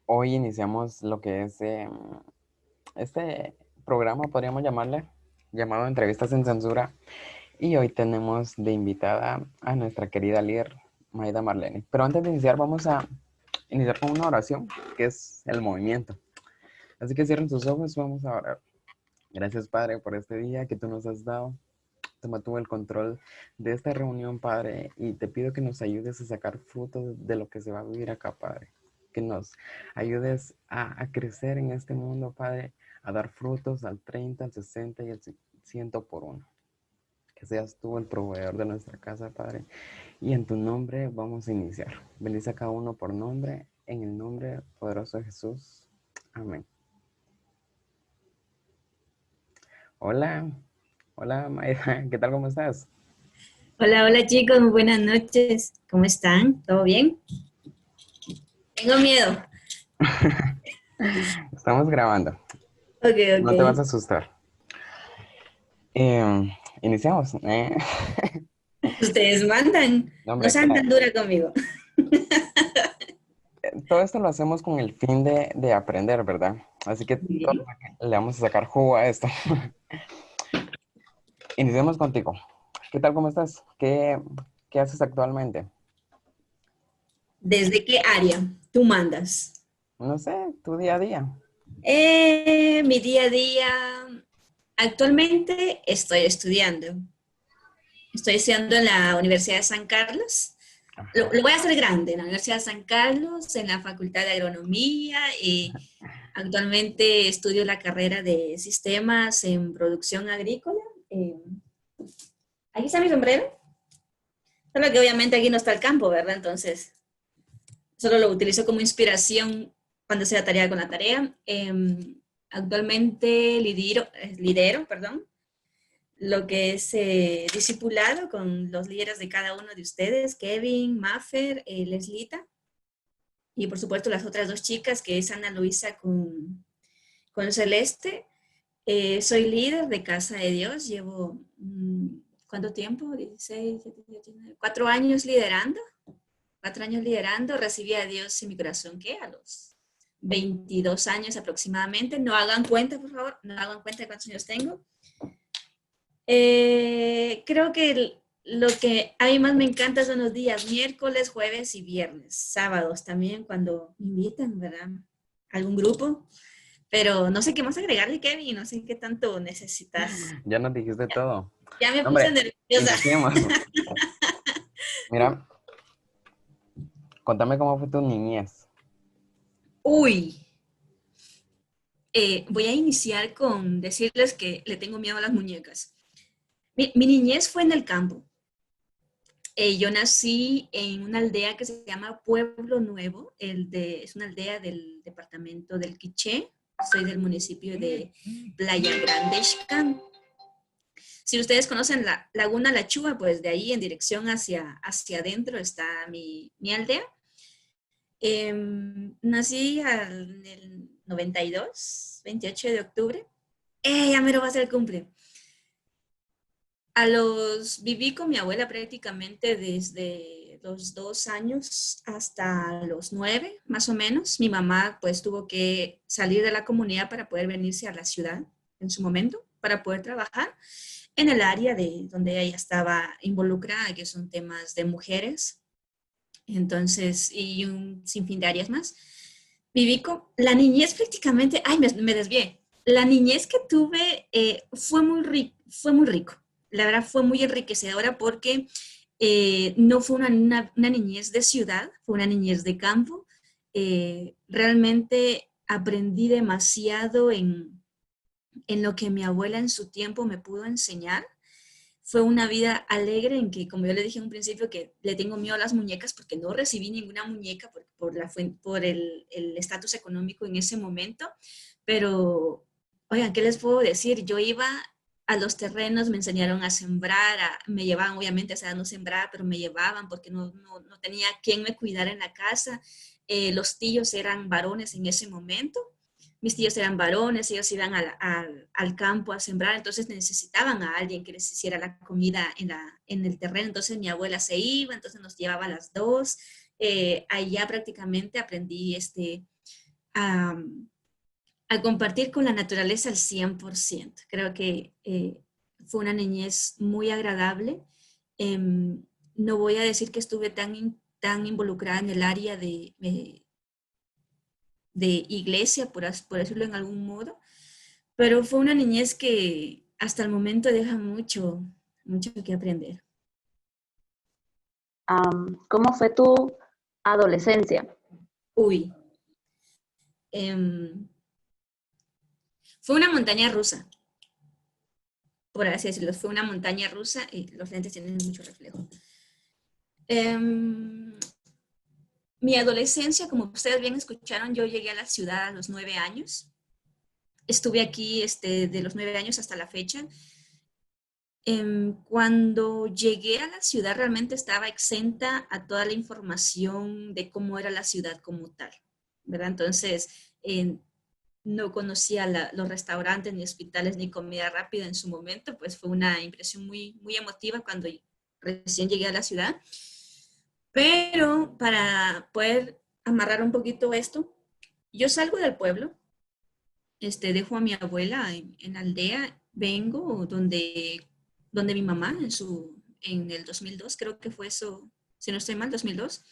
Hoy iniciamos lo que es este programa, podríamos llamarle, llamado Entrevistas sin Censura. Y hoy tenemos de invitada a nuestra querida líder, Maida Marlene. Pero antes de iniciar, vamos a iniciar con una oración, que es el movimiento. Así que cierren sus ojos, vamos a orar. Gracias, Padre, por este día que tú nos has dado. Toma tú el control de esta reunión, Padre, y te pido que nos ayudes a sacar frutos de lo que se va a vivir acá, Padre. Que nos ayudes a crecer en este mundo, Padre, a dar frutos al 30, al 60 y al 100 por uno. Que seas tú el proveedor de nuestra casa, Padre. Y en tu nombre vamos a iniciar. Bendice a cada uno por nombre, en el nombre poderoso de Jesús. Amén. Hola, hola Maida, ¿qué tal? ¿Cómo estás? Hola, hola chicos, muy buenas noches. ¿Cómo están? ¿Todo bien? Tengo miedo. Estamos grabando, Ok, ok. no te vas a asustar. Iniciamos. Ustedes mandan. No, No hombre, sean tan dura conmigo. todo esto lo hacemos con el fin de aprender, ¿verdad? Así que Muy todos bien. le vamos a sacar jugo a esto. Iniciemos contigo. ¿Qué tal? ¿Cómo estás? ¿Qué haces actualmente? ¿Desde qué área tú mandas? No sé, tu día a día. Mi día a día. Actualmente estoy estudiando. Estoy estudiando en la Universidad de San Carlos. Lo Ajá. voy a hacer grande, en la Universidad de San Carlos, en la Facultad de Agronomía. Actualmente estudio la carrera de sistemas en producción agrícola. Eh, Aquí está mi sombrero, solo que obviamente aquí no está el campo, ¿verdad? Entonces, solo lo utilizo como inspiración cuando sea tarea con la tarea. Actualmente lidero, perdón, lo que es discipulado con los líderes de cada uno de ustedes, Kevin, Maffer, Leslita, y por supuesto las otras dos chicas, que es Ana Luisa con Celeste. Soy líder de Casa de Dios, llevo, ¿cuánto tiempo? 16, 17, 19, 4 años liderando, 4 años liderando, recibí a Dios en mi corazón, ¿qué? A los 22 años aproximadamente, no hagan cuenta, por favor, no hagan cuenta de cuántos años tengo. Creo que lo que a mí más me encanta son los días miércoles, jueves y viernes, sábados también cuando me invitan, ¿verdad? Algún grupo, pero no sé qué más agregarle, Kevin, no sé qué tanto necesitas. Ya nos dijiste todo. Ya me No, puse hombre, nerviosa. iniciemos. Mira, contame cómo fue tu niñez. Uy, voy a iniciar con decirles que le tengo miedo a las muñecas. Mi niñez fue en el campo. Yo nací en una aldea que se llama Pueblo Nuevo, es una aldea del departamento del Quiché. Soy del municipio de Playa Grande, Xcán. Si ustedes conocen la Laguna La Chua, pues de ahí en dirección hacia adentro está mi aldea. Nací en el 92, 28 de octubre. Ya me lo va a hacer el cumple. Viví con mi abuela prácticamente desde los 2 años hasta los 9, más o menos. Mi mamá pues tuvo que salir de la comunidad para poder venirse a la ciudad en su momento, para poder trabajar en el área de donde ella estaba involucrada, que son temas de mujeres, entonces, y un sinfín de áreas más. Viví con la niñez prácticamente, ay, me desvié. La niñez que tuve fue muy rico. La verdad fue muy enriquecedora porque no fue una niñez de ciudad, fue una niñez de campo. Realmente aprendí demasiado en lo que mi abuela en su tiempo me pudo enseñar. Fue una vida alegre en que, como yo le dije en un principio, que le tengo miedo a las muñecas porque no recibí ninguna muñeca por el estatus económico en ese momento. Pero, oigan, ¿qué les puedo decir? Yo iba a los terrenos, me enseñaron a sembrar, me llevaban, obviamente, a esa edad no sembrar, pero me llevaban porque no tenía quien me cuidara en la casa. Los tíos eran varones en ese momento, mis tíos eran varones, ellos iban al campo a sembrar, entonces necesitaban a alguien que les hiciera la comida en el terreno, entonces mi abuela se iba, entonces nos llevaba a las dos, allá prácticamente aprendí a, a compartir con la naturaleza al 100%. Creo que fue una niñez muy agradable. No voy a decir que estuve tan involucrada en el área de iglesia, por decirlo en algún modo, pero fue una niñez que hasta el momento deja mucho que aprender. ¿Cómo fue tu adolescencia? Uy, em, fue una montaña rusa, por así decirlo. Fue una montaña rusa y los lentes tienen mucho reflejo. Mi adolescencia, como ustedes bien escucharon, yo llegué a la ciudad a los 9 años. Estuve aquí de los 9 años hasta la fecha. Cuando llegué a la ciudad realmente estaba exenta a toda la información de cómo era la ciudad como tal, ¿verdad? Entonces, no conocía los restaurantes, ni hospitales, ni comida rápida en su momento, pues fue una impresión muy emotiva cuando recién llegué a la ciudad. Pero para poder amarrar un poquito esto, yo salgo del pueblo, dejo a mi abuela en la aldea, vengo donde mi mamá en el 2002, creo que fue eso, si no estoy mal, 2002.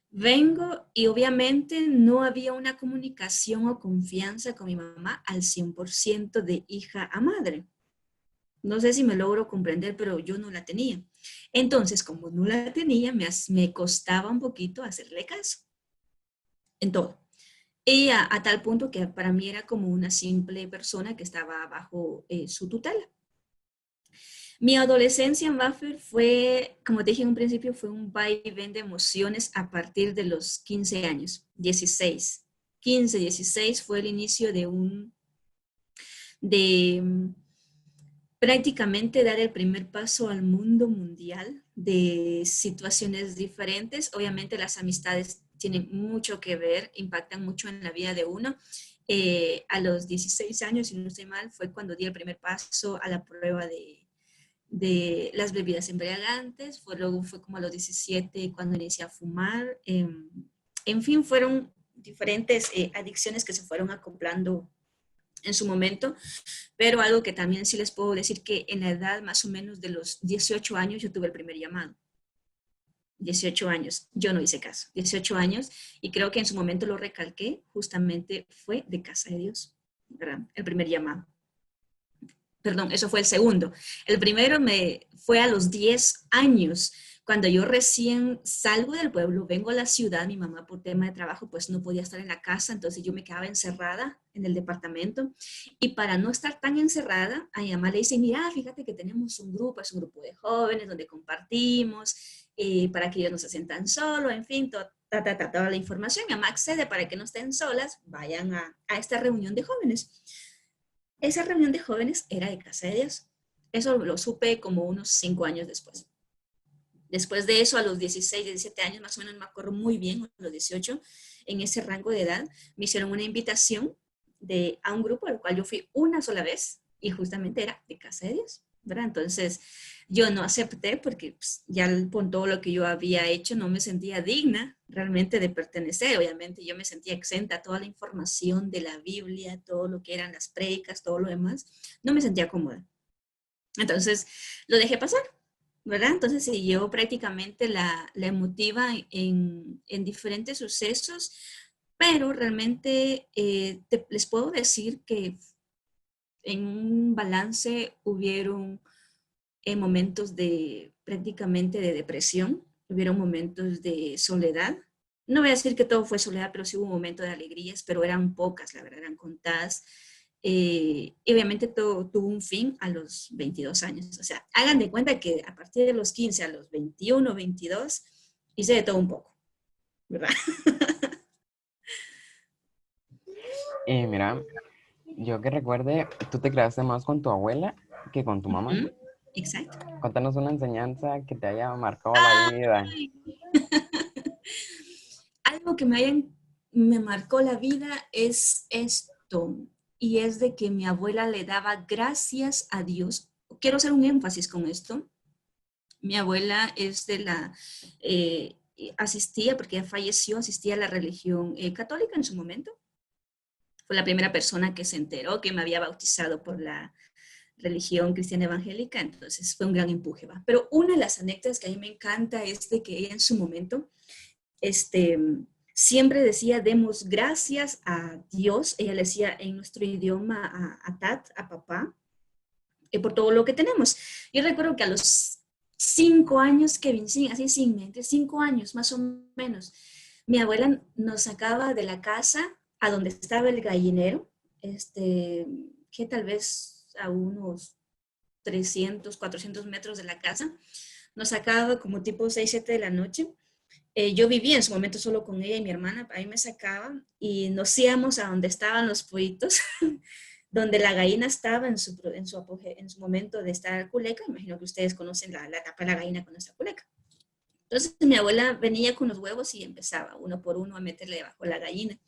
Vengo y obviamente no había una comunicación o confianza con mi mamá al 100% de hija a madre. No sé si me logro comprender, pero yo no la tenía. Entonces, como no la tenía, me costaba un poquito hacerle caso en todo. Y a tal punto que para mí era como una simple persona que estaba bajo su tutela. Mi adolescencia en Buffer fue, como te dije en un principio, fue un vaivén de emociones a partir de los 15 años, 16. 15, 16 fue el inicio de prácticamente dar el primer paso al mundo mundial de situaciones diferentes. Obviamente las amistades tienen mucho que ver, impactan mucho en la vida de uno. A los 16 años, si no estoy mal, fue cuando di el primer paso a la prueba de las bebidas embriagantes. Luego fue como a los 17 cuando inicié a fumar. En fin, fueron diferentes adicciones que se fueron acoplando en su momento, pero algo que también sí les puedo decir que en la edad más o menos de los 18 años yo tuve el primer llamado. 18 años, yo no hice caso, 18 años, y creo que en su momento lo recalqué, justamente fue de casa de Dios, ¿verdad? El primer llamado. Perdón, eso fue el segundo. El primero fue a los 10 años, cuando yo recién salgo del pueblo, vengo a la ciudad, mi mamá por tema de trabajo pues no podía estar en la casa, entonces yo me quedaba encerrada en el departamento y para no estar tan encerrada, a mi mamá le dice, mira, fíjate que tenemos un grupo, es un grupo de jóvenes donde compartimos para que ellos no se sientan solos, en fin, toda la información. Mi mamá accede para que no estén solas, vayan a esta reunión de jóvenes. Esa reunión de jóvenes era de casa de Dios. Eso lo supe como unos 5 años después. Después de eso, a los 16, 17 años, más o menos me acuerdo muy bien, a los 18, en ese rango de edad, me hicieron una invitación a un grupo al cual yo fui una sola vez y justamente era de casa de Dios, ¿verdad? Entonces, yo no acepté porque pues, ya con todo lo que yo había hecho no me sentía digna realmente de pertenecer. Obviamente yo me sentía exenta a toda la información de la Biblia, todo lo que eran las prédicas, todo lo demás. No me sentía cómoda. Entonces, lo dejé pasar. ¿Verdad? Entonces se llevó prácticamente la emotiva en diferentes sucesos, pero realmente les puedo decir que en un balance hubieron momentos de prácticamente de depresión, hubieron momentos de soledad. No voy a decir que todo fue soledad, pero sí hubo momentos de alegrías, pero eran pocas, la verdad, eran contadas. Y obviamente todo tuvo un fin a los 22 años. O sea, hagan de cuenta que a partir de los 15 a los 21, 22, hice de todo un poco, ¿verdad? Mira, yo que recuerde, tú te creaste más con tu abuela que con tu mamá. Ujú, exacto. Cuéntanos una enseñanza que te haya marcado la vida. Ay. Algo que me marcó la vida es esto, y es de que mi abuela le daba gracias a Dios. Quiero hacer un énfasis con esto. Mi abuela es asistía, porque ella falleció, asistía a la religión católica en su momento. Fue la primera persona que se enteró que me había bautizado por la religión cristiana evangélica, entonces fue un gran empuje, ¿va? Pero una de las anécdotas que a mí me encanta es de que ella en su momento, este, siempre decía, demos gracias a Dios, ella le decía en nuestro idioma a Tat, a papá, por todo lo que tenemos. Yo recuerdo que a los 5 años, Kevin, sí, así sin mente, 5 años más o menos, mi abuela nos sacaba de la casa a donde estaba el gallinero, que tal vez a unos 300, 400 metros de la casa, nos sacaba como tipo 6, 7 de la noche. Yo vivía en su momento solo con ella y mi hermana, ahí me sacaba y nos íbamos a donde estaban los pollitos, donde la gallina estaba en su momento de estar culeca. Imagino que ustedes conocen la etapa de la gallina cuando está culeca. Entonces mi abuela venía con los huevos y empezaba uno por uno a meterle debajo la gallina.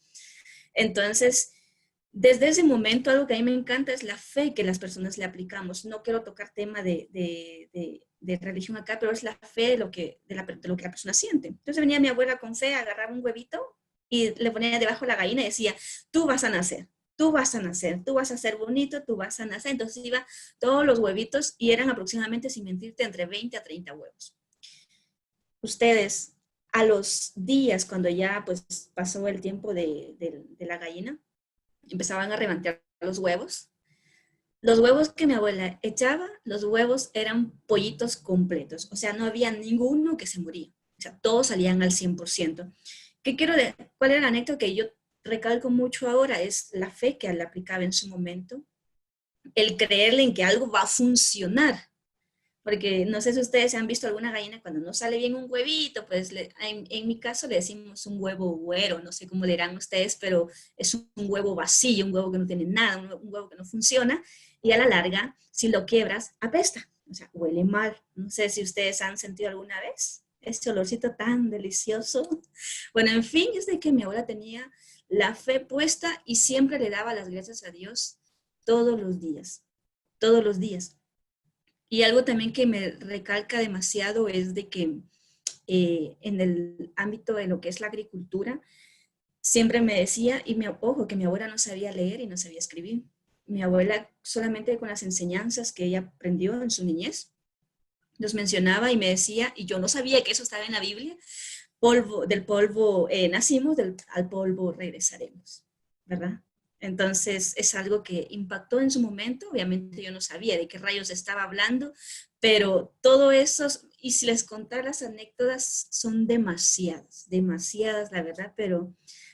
Entonces, desde ese momento, algo que a mí me encanta es la fe que las personas le aplicamos. No quiero tocar tema de religión acá, pero es la fe de lo que la persona siente. Entonces venía mi abuela con fe, agarraba un huevito y le ponía debajo la gallina y decía, tú vas a nacer, tú vas a nacer, tú vas a ser bonito, tú vas a nacer. Entonces iba todos los huevitos y eran aproximadamente, sin mentirte, entre 20 a 30 huevos. Ustedes, a los días, cuando ya pues pasó el tiempo de la gallina, empezaban a reventar los huevos. Los huevos que mi abuela echaba, los huevos eran pollitos completos. O sea, no había ninguno que se moría. O sea, todos salían al 100%. ¿Cuál era la anécdota que yo recalco mucho ahora? Es la fe que él aplicaba en su momento. El creerle en que algo va a funcionar. Porque no sé si ustedes han visto alguna gallina cuando no sale bien un huevito, pues en mi caso le decimos un huevo güero, no sé cómo le dirán ustedes, pero es un huevo vacío, un huevo que no tiene nada, un huevo que no funciona, y a la larga, si lo quiebras, apesta, o sea, huele mal. No sé si ustedes han sentido alguna vez ese olorcito tan delicioso. Bueno, en fin, es de que mi abuela tenía la fe puesta y siempre le daba las gracias a Dios todos los días, todos los días. Y algo también que me recalca demasiado es de que en el ámbito de lo que es la agricultura, siempre me decía, ojo, que mi abuela no sabía leer y no sabía escribir. Mi abuela solamente con las enseñanzas que ella aprendió en su niñez, nos mencionaba y me decía, y yo no sabía que eso estaba en la Biblia, del polvo nacimos, al polvo regresaremos, ¿verdad? Entonces es algo que impactó en su momento. Obviamente yo no sabía de qué rayos estaba hablando, pero todo eso, y si les contara las anécdotas, son demasiadas, demasiadas, la verdad, pero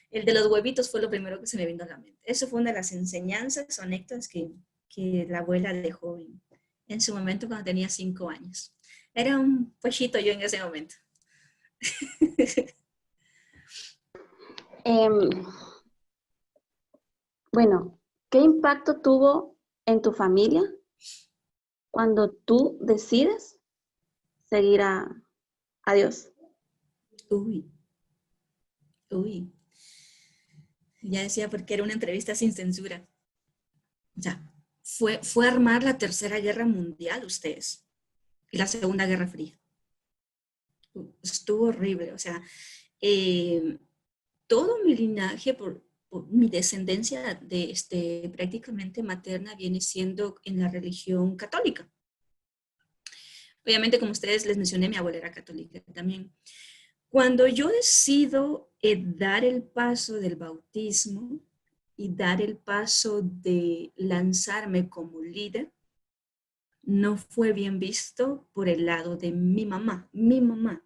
el de los huevitos fue lo primero que se me vino a la mente. Eso fue una de las enseñanzas o anécdotas que la abuela dejó en su momento cuando tenía 5 años. Era un pollito yo en ese momento. Em, bueno, ¿qué impacto tuvo en tu familia cuando tú decides seguir a Dios? Uy, uy. Ya decía porque era una entrevista sin censura. O sea, fue armar la Tercera Guerra Mundial ustedes y la Segunda Guerra Fría. Estuvo horrible. O sea, eh, todo mi linaje, por mi descendencia de prácticamente materna viene siendo en la religión católica. Obviamente, como ustedes les mencioné, mi abuela era católica también. Cuando yo decido dar el paso del bautismo y dar el paso de lanzarme como líder, no fue bien visto por el lado de mi mamá, mi mamá.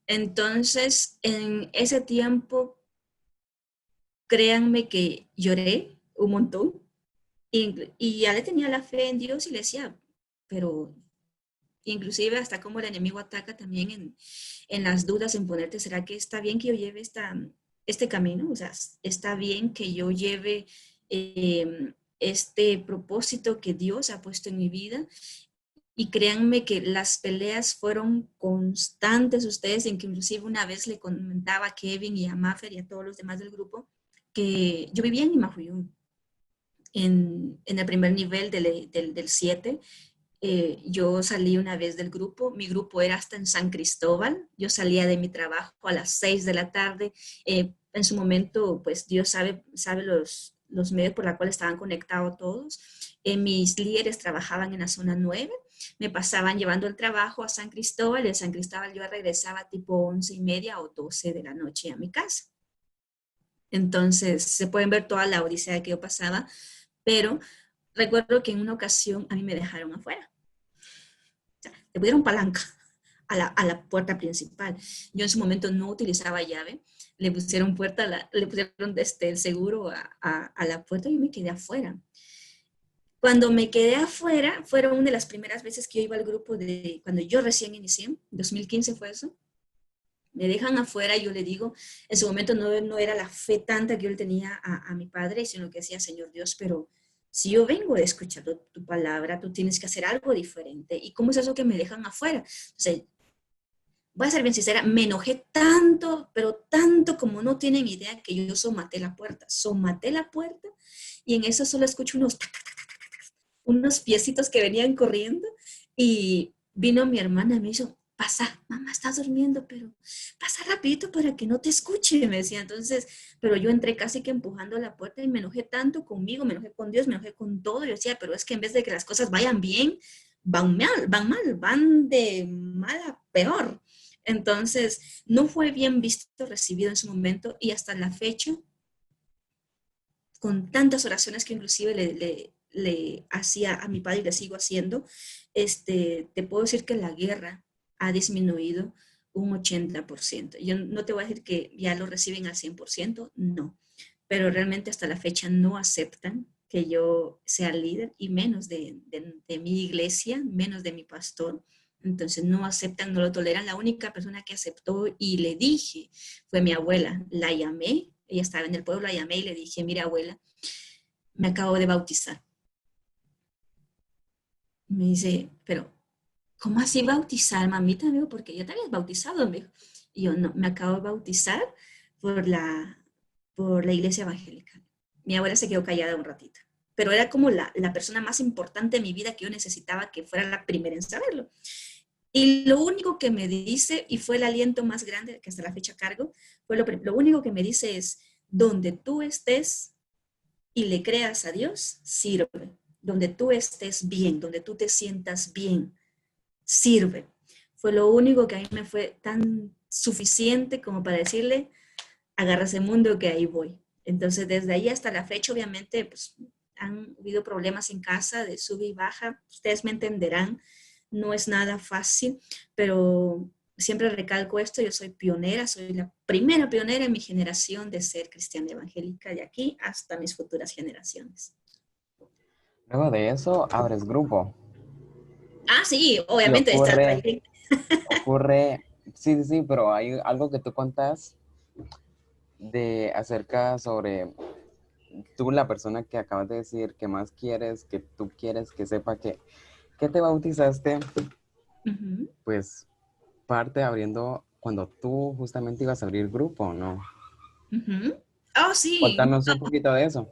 Entonces, en ese tiempo, créanme que lloré un montón y ya le tenía la fe en Dios y le decía, pero inclusive hasta como el enemigo ataca también en las dudas, en ponerte, ¿será que está bien que yo lleve este camino? O sea, ¿está bien que yo lleve este propósito que Dios ha puesto en mi vida? Y créanme que las peleas fueron constantes ustedes, en que inclusive una vez le comentaba a Kevin y a Maffer y a todos los demás del grupo que yo vivía en Imahuyún, en el primer nivel del 7. Yo salí una vez del grupo, mi grupo era hasta en San Cristóbal, yo salía de mi trabajo a las 6 de la tarde, en su momento, pues Dios sabe los medios por los cuales estaban conectados todos. Mis líderes trabajaban en la zona 9, me pasaban llevando el trabajo a San Cristóbal, y de San Cristóbal yo regresaba tipo 11:30 o 12 de la noche a mi casa. Entonces, se pueden ver toda la odisea que yo pasaba, pero recuerdo que en una ocasión a mí me dejaron afuera. O sea, le pusieron palanca a la puerta principal. Yo en su momento no utilizaba llave, le pusieron le pusieron el seguro a la puerta y yo me quedé afuera. Cuando me quedé afuera, fueron una de las primeras veces que yo iba al grupo cuando yo recién inicié, 2015 fue eso. Me dejan afuera y yo le digo, en su momento no era la fe tanta que yo le tenía a mi padre, sino que decía, Señor Dios, pero si yo vengo de escuchar tu palabra, tú tienes que hacer algo diferente. ¿Y cómo es eso que me dejan afuera? O sea, voy a ser bien sincera, me enojé tanto, pero tanto como no tienen idea que yo somaté la puerta y en eso solo escucho unos piecitos que venían corriendo y vino mi hermana y me dijo, pasa, mamá, estás durmiendo, pero pasa rapidito para que no te escuche, me decía. Entonces, pero yo entré casi que empujando la puerta y me enojé tanto conmigo, me enojé con Dios, me enojé con todo. Yo decía, pero es que en vez de que las cosas vayan bien, van mal, van de mal a peor. Entonces, no fue bien visto, recibido en su momento y hasta la fecha, con tantas oraciones que inclusive le hacía a mi padre y le sigo haciendo, te puedo decir que la guerra ha disminuido un 80%. Yo no te voy a decir que ya lo reciben al 100%, no, pero realmente hasta la fecha no aceptan que yo sea líder y menos de mi iglesia, menos de mi pastor. Entonces no aceptan, no lo toleran. La única persona que aceptó y le dije fue mi abuela. La llamé, ella estaba en el pueblo, la llamé y le dije, mira abuela, me acabo de bautizar. Me dice, pero ¿cómo así bautizar, mamita? Me dijo, porque ya te habías bautizado, me dijo. Y yo, no, me acabo de bautizar por la iglesia evangélica. Mi abuela se quedó callada un ratito, pero era como la persona más importante de mi vida que yo necesitaba que fuera la primera en saberlo. Y lo único que me dice, y fue el aliento más grande que hasta la fecha cargo, fue lo único que me dice es, donde tú estés y le creas a Dios, sirve. Donde tú estés bien, donde tú te sientas bien, sirve. Fue lo único que a mí me fue tan suficiente como para decirle, agarra ese mundo que ahí voy. Entonces, desde ahí hasta la fecha, obviamente, pues han habido problemas en casa de sube y baja. Ustedes me entenderán, no es nada fácil, pero siempre recalco esto, yo soy pionera, soy la primera pionera en mi generación de ser cristiana evangélica de aquí hasta mis futuras generaciones. Luego de eso, abres grupo. Ah, sí, Y obviamente está ocurre, sí, sí, sí, pero hay algo que tú contas de acerca sobre tú, la persona que acabas de decir que más quieres, que tú quieres que sepa que te bautizaste, pues parte abriendo cuando tú justamente ibas a abrir grupo, ¿no? Oh, sí. Cuéntanos un poquito de eso.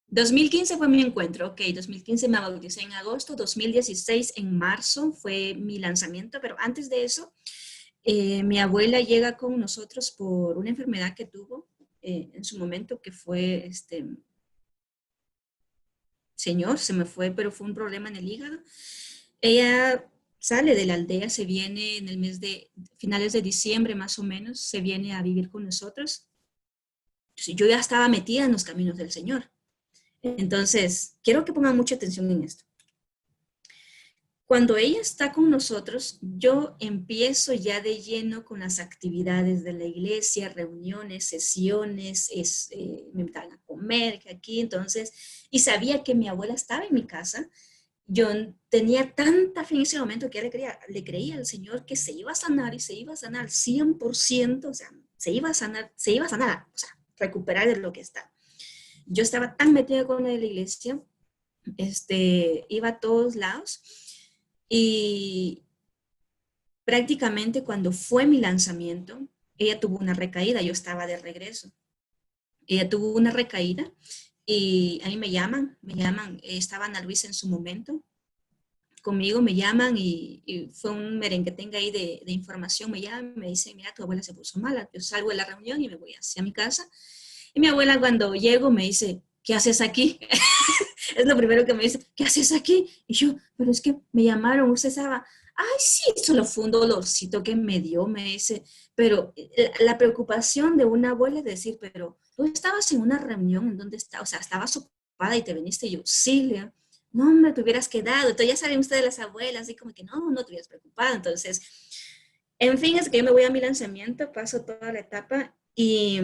2015 fue mi encuentro, ok, 2015 me bauticé en agosto, 2016 en marzo fue mi lanzamiento, pero antes de eso, mi abuela llega con nosotros por una enfermedad que tuvo en su momento, que fue, señor, se me fue, pero fue un problema en el hígado. Ella sale de la aldea, se viene en el mes de finales de diciembre más o menos, se viene a vivir con nosotros. Entonces, yo ya estaba metida en los caminos del Señor. Entonces, quiero que pongan mucha atención en esto. Cuando ella está con nosotros, yo empiezo ya de lleno con las actividades de la iglesia, reuniones, sesiones, me invitaban a comer, que aquí, entonces, y sabía que mi abuela estaba en mi casa. Yo tenía tanta fe en ese momento que le creía al Señor que se iba a sanar y se iba a sanar 100%, o sea, se iba a sanar, o sea, recuperar de lo que está. Yo estaba tan metida con la iglesia, iba a todos lados y prácticamente cuando fue mi lanzamiento, ella tuvo una recaída, yo estaba de regreso. Ella tuvo una recaída y a mí me llaman, estaba Ana Luisa en su momento, conmigo, me llaman y fue un merenguetengue ahí de información, me llaman, me dicen, mira, tu abuela se puso mala, yo salgo de la reunión y me voy hacia mi casa. Y mi abuela cuando llego me dice, ¿qué haces aquí? Es lo primero que me dice, ¿qué haces aquí? Y yo, pero es que me llamaron, usted estaba, ay, sí, solo fue un dolorcito que me dio, me dice, pero la preocupación de una abuela es decir, pero tú estabas en una reunión en donde está, o sea, estabas ocupada y te viniste y yo, sí, Lea, no me te hubieras quedado, entonces ya saben ustedes las abuelas, así como que no te hubieras preocupado, entonces, en fin, es que yo me voy a mi lanzamiento, paso toda la etapa y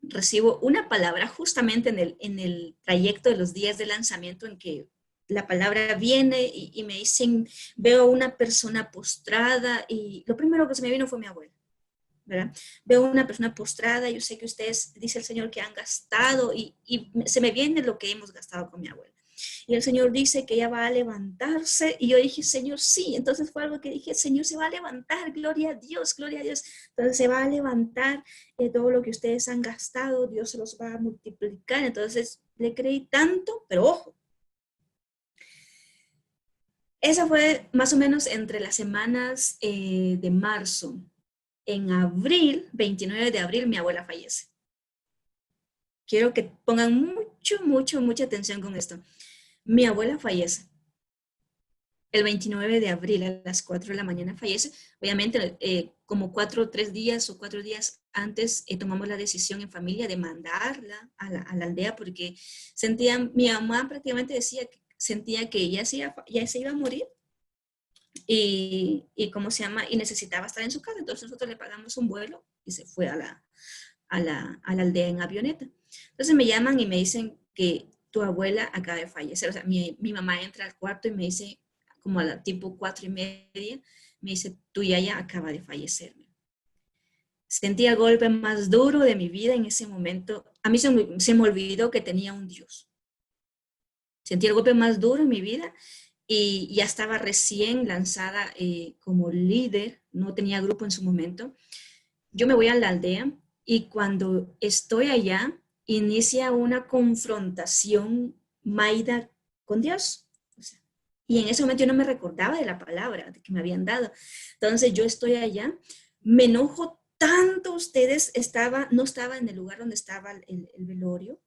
recibo una palabra justamente en el trayecto de los días de lanzamiento en que la palabra viene y me dicen, veo a una persona postrada y lo primero que se me vino fue mi abuela, ¿verdad? Veo a una persona postrada, yo sé que ustedes, dice el Señor, que han gastado y se me viene lo que hemos gastado con mi abuela. Y el Señor dice que ella va a levantarse. Y yo dije, Señor, sí. Entonces fue algo que dije, Señor, se va a levantar. Gloria a Dios, gloria a Dios. Entonces se va a levantar todo lo que ustedes han gastado. Dios se los va a multiplicar. Entonces le creí tanto, pero ojo. Esa fue más o menos entre las semanas de marzo. En abril, 29 de abril, mi abuela fallece. Quiero que pongan mucha atención con esto. Mi abuela fallece. El 29 de abril a las 4 de la mañana fallece. Obviamente, como 3 días o 4 días antes, tomamos la decisión en familia de mandarla a la aldea porque mi mamá prácticamente decía que sentía que ella ya se iba a morir y ¿cómo se llama? Y necesitaba estar en su casa. Entonces nosotros le pagamos un vuelo y se fue a la aldea en avioneta. Entonces me llaman y me dicen que tu abuela acaba de fallecer. O sea, mi mamá entra al cuarto y me dice, como a la tipo 4:30, me dice, tu yaya acaba de fallecer. Sentí el golpe más duro de mi vida en ese momento. A mí se me olvidó que tenía un Dios. Sentí el golpe más duro en mi vida y ya estaba recién lanzada como líder, no tenía grupo en su momento. Yo me voy a la aldea y cuando estoy allá, inicia una confrontación Maida con Dios. O sea, y en ese momento yo no me recordaba de la palabra que me habían dado. Entonces yo estoy allá, me enojo tanto, no estaba en el lugar donde estaba el velorio.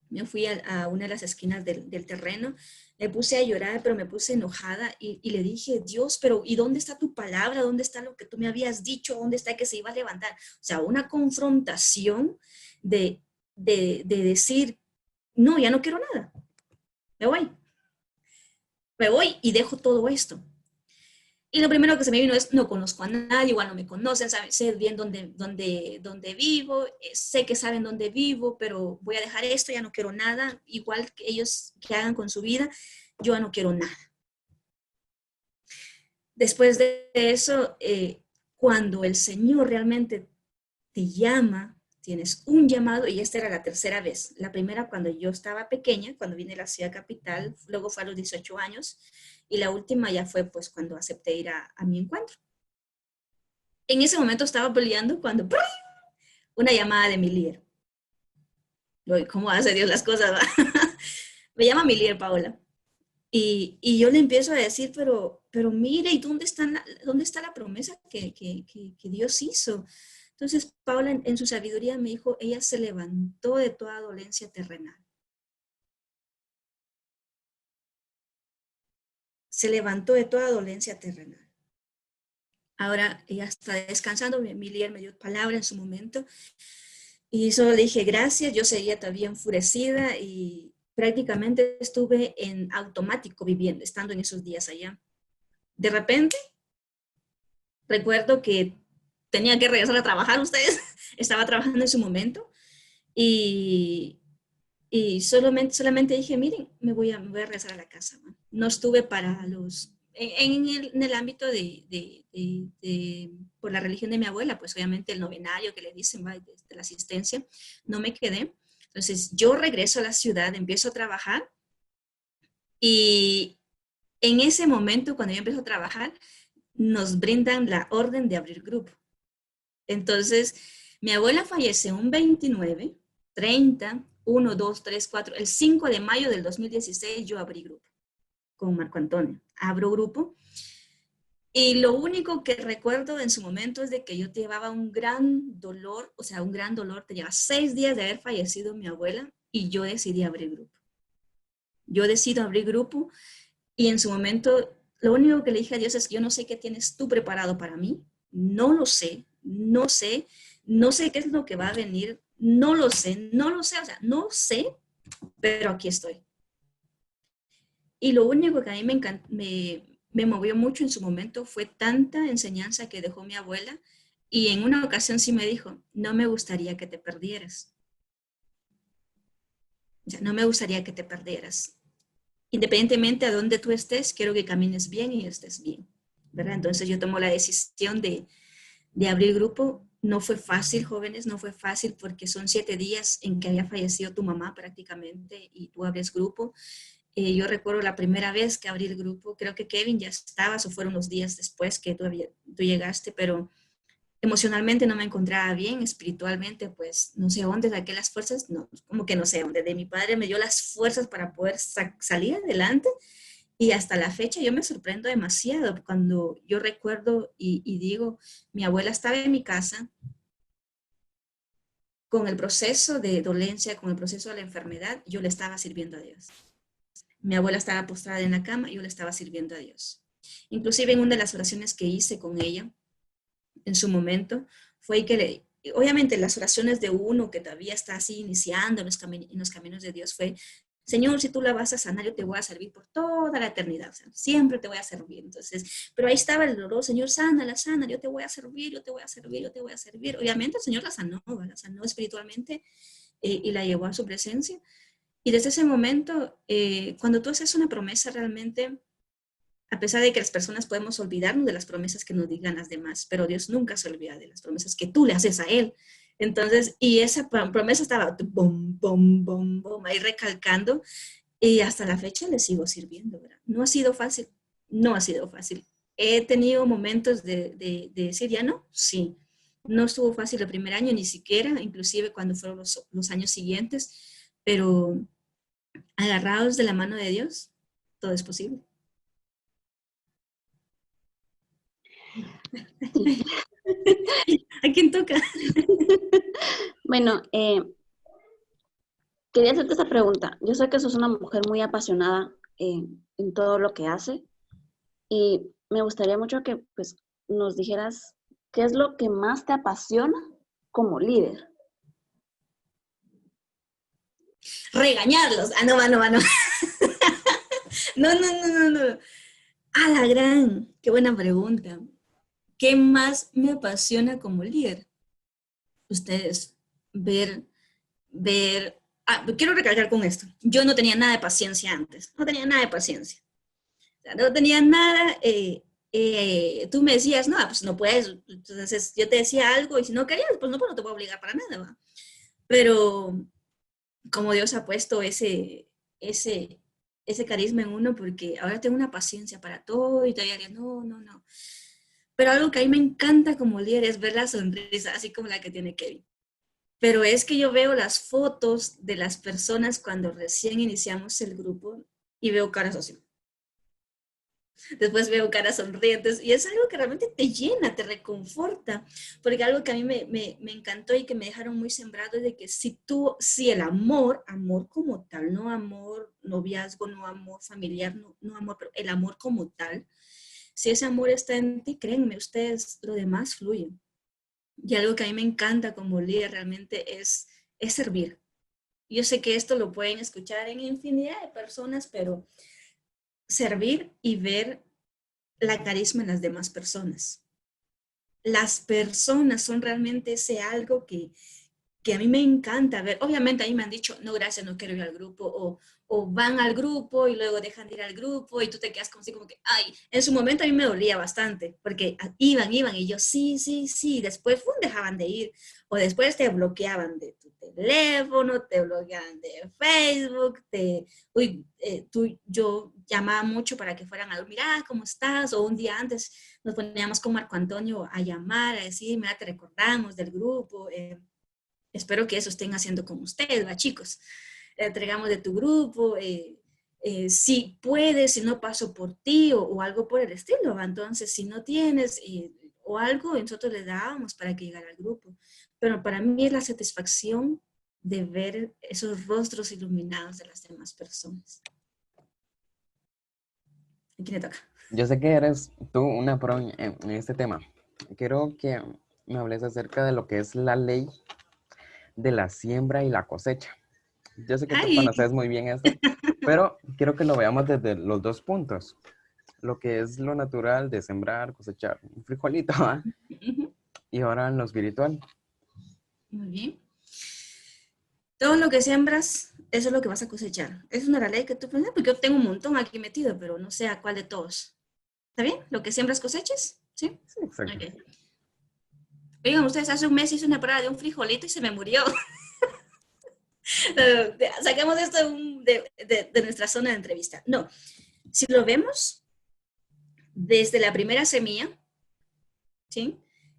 Me fui a una de las esquinas del terreno, me puse a llorar, pero me puse enojada y le dije, Dios, pero ¿y dónde está tu palabra? ¿Dónde está lo que tú me habías dicho? ¿Dónde está que se iba a levantar? O sea, una confrontación de decir, no, ya no quiero nada, me voy, me voy y dejo todo esto. Y lo primero que se me vino es, no conozco a nadie, igual no me conocen, sé bien dónde vivo, sé que saben dónde vivo, pero voy a dejar esto, ya no quiero nada, igual que ellos que hagan con su vida, yo ya no quiero nada. Después de eso, cuando el Señor realmente te llama, tienes un llamado, y esta era la tercera vez. La primera cuando yo estaba pequeña, cuando vine a la ciudad capital, luego fue a los 18 años, y la última ya fue pues cuando acepté ir a mi encuentro. En ese momento estaba peleando cuando ¡pum!, una llamada de mi líder. ¿Cómo hace Dios las cosas? Me llama mi líder, Paola. Y yo le empiezo a decir, pero mire, ¿y dónde está la promesa que Dios hizo? Entonces, Paola, en su sabiduría, me dijo, ella se levantó de toda dolencia terrenal. Se levantó de toda dolencia terrenal. Ahora ella está descansando, mi líder me dio palabra en su momento, y solo le dije gracias, yo seguía todavía enfurecida y prácticamente estuve en automático viviendo, estando en esos días allá. De repente, recuerdo que tenía que regresar a trabajar, ustedes, estaba trabajando en su momento y, y solamente dije, miren, me voy a regresar a la casa. No estuve para en el ámbito por la religión de mi abuela, pues obviamente el novenario que le dicen, de la asistencia, no me quedé. Entonces yo regreso a la ciudad, empiezo a trabajar y en ese momento, cuando yo empiezo a trabajar, nos brindan la orden de abrir grupo. Entonces, mi abuela fallece un 29, 30, 1, 2, 3, 4, el 5 de mayo del 2016 yo abrí grupo. con Marco Antonio. Abro grupo. Y lo único que recuerdo en su momento es de que yo llevaba un gran dolor, o sea, un gran dolor. Tenía 6 días de haber fallecido mi abuela y yo decidí abrir grupo. Yo decido abrir grupo y en su momento lo único que le dije a Dios es que yo no sé qué tienes tú preparado para mí. No lo sé, no sé, no sé qué es lo que va a venir. No lo sé, no lo sé, o sea, no sé, pero aquí estoy. Y lo único que a mí me movió mucho en su momento fue tanta enseñanza que dejó mi abuela y en una ocasión sí me dijo, no me gustaría que te perdieras. O sea, no me gustaría que te perdieras. Independientemente a dónde tú estés, quiero que camines bien y estés bien. ¿Verdad? Entonces yo tomo la decisión de abrir grupo. No fue fácil, jóvenes, no fue fácil porque son 7 días en que había fallecido tu mamá prácticamente y tú abres grupo. Yo recuerdo la primera vez que abrí el grupo, creo que Kevin ya estabas o fueron los días después que tú llegaste, pero emocionalmente no me encontraba bien, espiritualmente pues no sé dónde saqué las fuerzas, no, como que no sé dónde, de mi padre me dio las fuerzas para poder salir adelante y hasta la fecha yo me sorprendo demasiado cuando yo recuerdo y digo, mi abuela estaba en mi casa con el proceso de dolencia, con el proceso de la enfermedad, yo le estaba sirviendo a Dios. Mi abuela estaba postrada en la cama y yo le estaba sirviendo a Dios. Inclusive en una de las oraciones que hice con ella en su momento fue que obviamente las oraciones de uno que todavía está así iniciando en los caminos de Dios fue, Señor, si tú la vas a sanar, yo te voy a servir por toda la eternidad, o sea, siempre te voy a servir. Entonces, pero ahí estaba el dolor, Señor, sana, yo te voy a servir, yo te voy a servir, yo te voy a servir. Obviamente el Señor la sanó espiritualmente y la llevó a su presencia. Y desde ese momento, cuando tú haces una promesa realmente, a pesar de que las personas podemos olvidarnos de las promesas que nos digan las demás, pero Dios nunca se olvida de las promesas que tú le haces a Él. Entonces, y esa promesa estaba bom, bom, bom, bom, ahí recalcando, y hasta la fecha le sigo sirviendo, ¿verdad? No ha sido fácil, no ha sido fácil. He tenido momentos de decir, ya no, sí. No estuvo fácil el primer año, ni siquiera, inclusive cuando fueron los años siguientes, pero agarrados de la mano de Dios, todo es posible. ¿A quién toca? Bueno, quería hacerte esa pregunta. Yo sé que sos una mujer muy apasionada en todo lo que hace y me gustaría mucho que pues, nos dijeras qué es lo que más te apasiona como líder. Regañarlos. Ah, no, no, no. No, no, no, no, no. A la gran, qué buena pregunta. ¿Qué más me apasiona como líder? Ustedes, quiero recalcar con esto. Yo no tenía nada de paciencia antes, no tenía nada de paciencia. O sea, no tenía nada, tú me decías, no, pues no puedes, entonces yo te decía algo y si no querías, pues no te puedo obligar para nada, ¿va? Pero como Dios ha puesto ese, ese carisma en uno, porque ahora tengo una paciencia para todo y todavía no, no, no. Pero algo que a mí me encanta como líder es ver la sonrisa, así como la que tiene Kevin. Pero es que yo veo las fotos de las personas cuando recién iniciamos el grupo y veo caras así. Después veo caras sonrientes y es algo que realmente te llena, te reconforta, porque algo que a mí me encantó y que me dejaron muy sembrado es de que si el amor como tal, no amor noviazgo, no amor familiar, no amor, pero el amor como tal, si ese amor está en ti, créanme ustedes, lo demás fluye. Y algo que a mí me encanta como líder realmente es servir. Yo sé que esto lo pueden escuchar en infinidad de personas, pero servir y ver la carisma en las demás personas. Las personas son realmente ese algo que a mí me encanta ver. Obviamente a mí me han dicho, no, gracias, no quiero ir al grupo, o van al grupo y luego dejan de ir al grupo y tú te quedas como así como que, ay, en su momento a mí me dolía bastante, porque iban, y yo, sí, sí, sí, después dejaban de ir, o después te bloqueaban de tu teléfono, te bloqueaban de Facebook, yo llamaba mucho para que fueran a mira, ¿cómo estás? O un día antes nos poníamos con Marco Antonio a llamar, a decir, mira, te recordamos del grupo, espero que eso estén haciendo con ustedes, ¿va, chicos? Entregamos de tu grupo. Si puedes, si no paso por ti o algo por el estilo, ¿va? Entonces si no tienes o algo, nosotros le dábamos para que llegara al grupo. Pero para mí es la satisfacción de ver esos rostros iluminados de las demás personas. ¿A quién le toca? Yo sé que eres tú una pro en este tema. Quiero que me hables acerca de lo que es la ley de la siembra y la cosecha. Yo sé que tú Ay, conoces muy bien esto, pero quiero que lo veamos desde los dos puntos. Lo que es lo natural de sembrar, cosechar un frijolito, ¿ah? Y ahora en lo espiritual. muy bien. Todo lo que siembras, eso es lo que vas a cosechar. Es una ley que tú piensas, porque yo tengo un montón aquí metido, pero no sé a cuál de todos. ¿Está bien? ¿Lo que siembras cosechas? ¿Sí? Sí, exacto. Ok. Oigan, ustedes, hace un mes hice una prueba de un frijolito y se me murió. Saquemos esto de nuestra zona de entrevista. No, si lo vemos desde la primera semilla, ¿sí?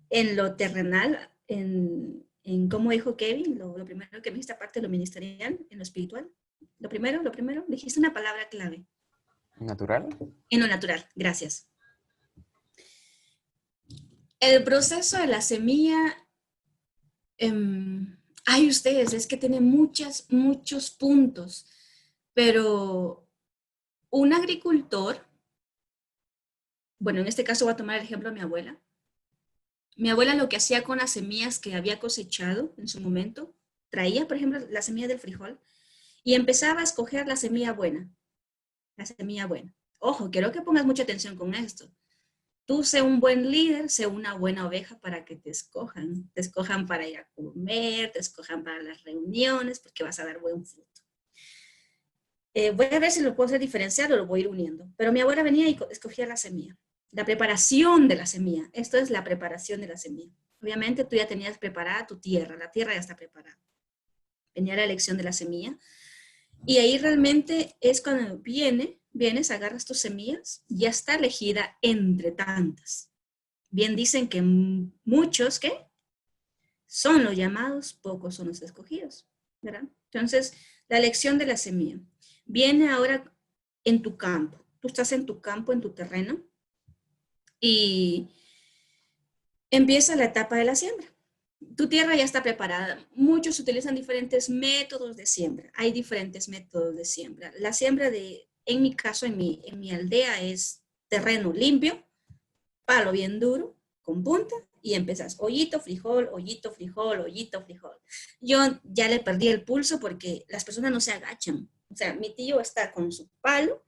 En lo terrenal, en cómo dijo Kevin, lo primero que me dijiste aparte de lo ministerial, en lo espiritual. Lo primero, dijiste una palabra clave. ¿Natural? En lo natural, gracias. El proceso de la semilla, ay ustedes, es que tiene muchos puntos, pero un agricultor, bueno, en este caso voy a tomar el ejemplo de mi abuela. Mi abuela lo que hacía con las semillas que había cosechado en su momento, traía, por ejemplo, la semilla del frijol y empezaba a escoger la semilla buena, la semilla buena. Ojo, quiero que pongas mucha atención con esto. Tú sé un buen líder, sé una buena oveja para que te escojan para ir a comer, te escojan para las reuniones, porque vas a dar buen fruto. Voy a ver si lo puedo hacer diferenciar o lo voy a ir uniendo. Pero mi abuela venía y escogía la semilla. La preparación de la semilla. Esto es la preparación de la semilla. Obviamente tú ya tenías preparada tu tierra. La tierra ya está preparada. Venía la elección de la semilla. Y ahí realmente es cuando vienes, agarras tus semillas, ya está elegida entre tantas. Bien dicen que muchos, ¿qué? Son los llamados, pocos son los escogidos, ¿verdad? Entonces, la elección de la semilla viene ahora en tu campo. Tú estás en tu campo, en tu terreno, y empieza la etapa de la siembra. Tu tierra ya está preparada. Muchos utilizan diferentes métodos de siembra. Hay diferentes métodos de siembra. La siembra en mi caso, en mi aldea, es terreno limpio, palo bien duro, con punta, y empezás hoyito, frijol, hoyito, frijol, hoyito, frijol. Yo ya le perdí el pulso porque las personas no se agachan. O sea, mi tío está con su palo,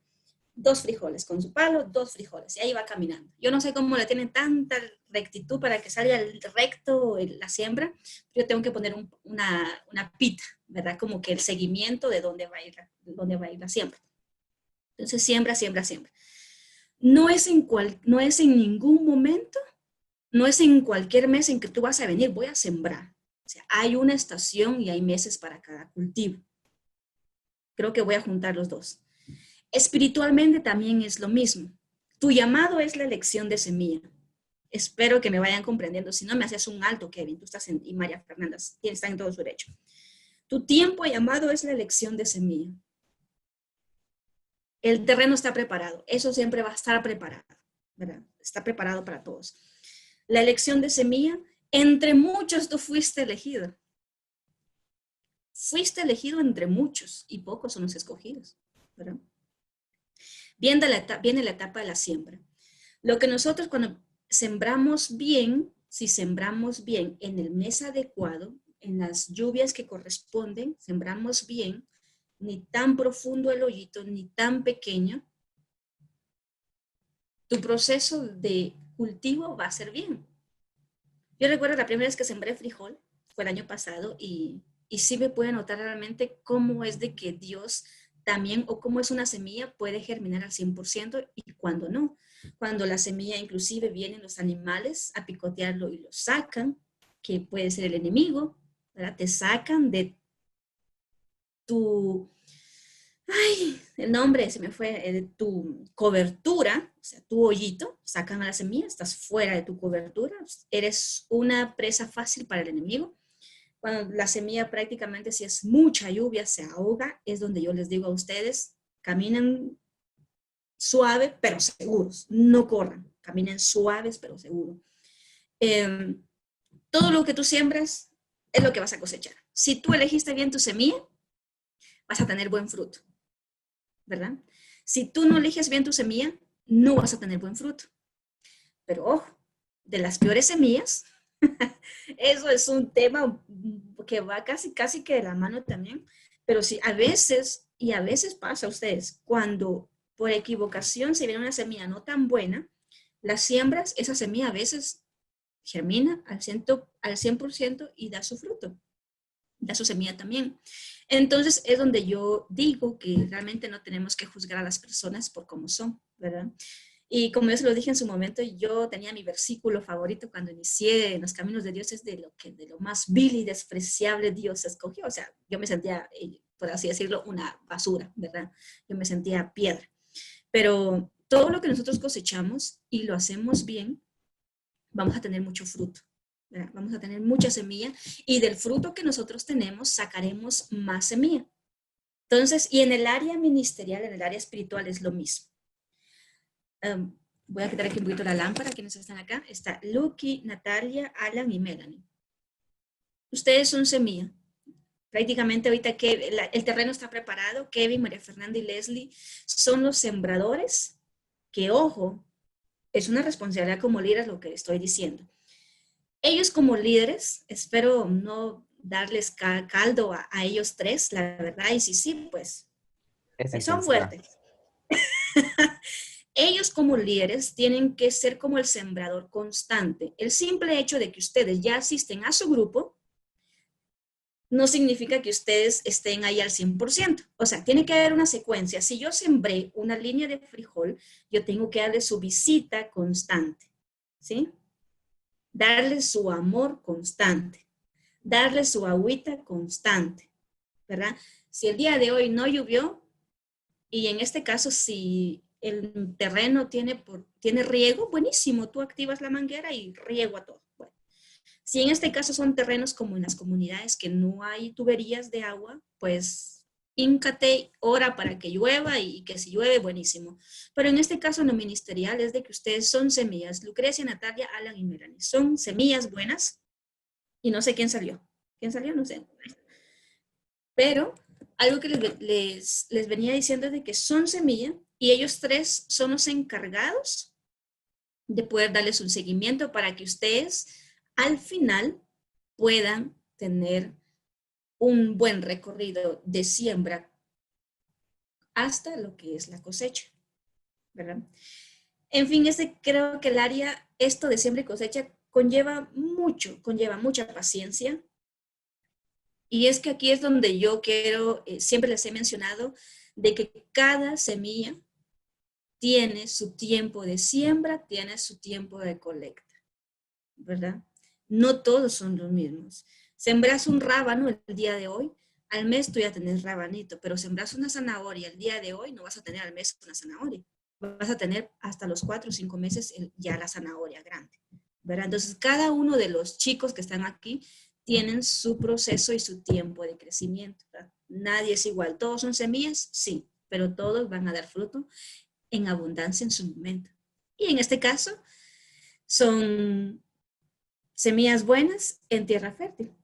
2 frijoles, con su palo, 2 frijoles, y ahí va caminando. Yo no sé cómo le tienen tanta rectitud para que salga recto la siembra, pero yo tengo que poner una pita, ¿verdad? Como que el seguimiento de dónde va a ir la siembra. Entonces, siembra, siembra, siembra. No es en ningún momento, no es en cualquier mes en que tú vas a venir, voy a sembrar. O sea, hay una estación y hay meses para cada cultivo. Creo que voy a juntar los dos. Espiritualmente también es lo mismo. Tu llamado es la elección de semilla. Espero que me vayan comprendiendo. Si no, me haces un alto, Kevin. Tú estás y María Fernanda están en todo su derecho. Tu tiempo llamado es la elección de semilla. El terreno está preparado. Eso siempre va a estar preparado, ¿verdad? Está preparado para todos. La elección de semilla, entre muchos tú fuiste elegido. Fuiste elegido entre muchos y pocos son los escogidos, ¿verdad? Viene la etapa de la siembra. Lo que nosotros cuando sembramos bien, si sembramos bien en el mes adecuado, en las lluvias que corresponden, sembramos bien, ni tan profundo el hoyito, ni tan pequeño, tu proceso de cultivo va a ser bien. Yo recuerdo la primera vez que sembré frijol, fue el año pasado, y sí me puede notar realmente cómo es de que Dios también, o cómo es una semilla, puede germinar al 100% y cuando no. Cuando la semilla inclusive vienen los animales a picotearlo y lo sacan, que puede ser el enemigo, ¿verdad? Te sacan de tu, ay, el nombre se me fue, de tu cobertura, o sea, tu hoyito, sacan a la semilla, estás fuera de tu cobertura, eres una presa fácil para el enemigo. Cuando la semilla prácticamente, si es mucha lluvia, se ahoga, es donde yo les digo a ustedes, Caminen suave, pero seguros. No corran. Caminen suaves, pero seguros. Todo lo que tú siembras es lo que vas a cosechar. Si tú elegiste bien tu semilla, vas a tener buen fruto, ¿verdad? Si tú no eliges bien tu semilla, no vas a tener buen fruto. Pero ojo, de las peores semillas, eso es un tema que va casi que de la mano también, pero sí, a veces pasa a ustedes, cuando por equivocación se viene una semilla no tan buena, las siembras, esa semilla a veces germina al 100% y da su fruto, da su semilla también. Entonces es donde yo digo que realmente no tenemos que juzgar a las personas por cómo son, ¿verdad? Y como yo se lo dije en su momento, yo tenía mi versículo favorito cuando inicié en los caminos de Dios, es de lo más vil y despreciable Dios escogió. O sea, yo me sentía, por así decirlo, una basura, ¿verdad? Yo me sentía piedra. Pero todo lo que nosotros cosechamos y lo hacemos bien, vamos a tener mucho fruto, ¿verdad? Vamos a tener mucha semilla y del fruto que nosotros tenemos sacaremos más semilla. Entonces, y en el área ministerial, en el área espiritual es lo mismo. Voy a quitar aquí un poquito la lámpara, quienes están acá. Está Lucky, Natalia, Alan y Melanie. Ustedes son semilla. Prácticamente ahorita que el terreno está preparado, Kevin, María Fernanda y Leslie son los sembradores, que ojo, es una responsabilidad como líderes lo que estoy diciendo. Ellos como líderes, espero no darles caldo a ellos tres, la verdad, y sí, pues Es sin son censura. fuertes. Ellos como líderes tienen que ser como el sembrador constante. El simple hecho de que ustedes ya asisten a su grupo no significa que ustedes estén ahí al 100%. O sea, tiene que haber una secuencia. Si yo sembré una línea de frijol, yo tengo que darle su visita constante, ¿sí? Darle su amor constante, darle su agüita constante, ¿verdad? Si el día de hoy no llovió, y en este caso, si el terreno tiene riego, buenísimo, tú activas la manguera y riego a todo. Bueno, si en este caso son terrenos como en las comunidades que no hay tuberías de agua, pues híncate, ora para que llueva y que si llueve, buenísimo. Pero en este caso, en lo ministerial, es de que ustedes son semillas. Lucrecia, Natalia, Alan y Melanie. Son semillas buenas y no sé quién salió. ¿Quién salió? No sé. Pero algo que les venía diciendo es de que son semilla y ellos tres son los encargados de poder darles un seguimiento para que ustedes al final puedan tener un buen recorrido de siembra hasta lo que es la cosecha, ¿verdad? En fin, creo que el área, esto de siembra y cosecha, conlleva mucha paciencia. Y es que aquí es donde yo quiero, siempre les he mencionado, de que cada semilla tiene su tiempo de siembra, tiene su tiempo de colecta, ¿verdad? No todos son los mismos. Sembras un rábano el día de hoy, al mes tú ya tenés rabanito, pero sembras una zanahoria el día de hoy, no vas a tener al mes una zanahoria. Vas a tener hasta los 4 o 5 meses ya la zanahoria grande, ¿verdad? Entonces, cada uno de los chicos que están aquí tienen su proceso y su tiempo de crecimiento, ¿verdad? Nadie es igual. ¿Todos son semillas? Sí, pero todos van a dar fruto en abundancia en su momento. Y en este caso, son semillas buenas en tierra fértil.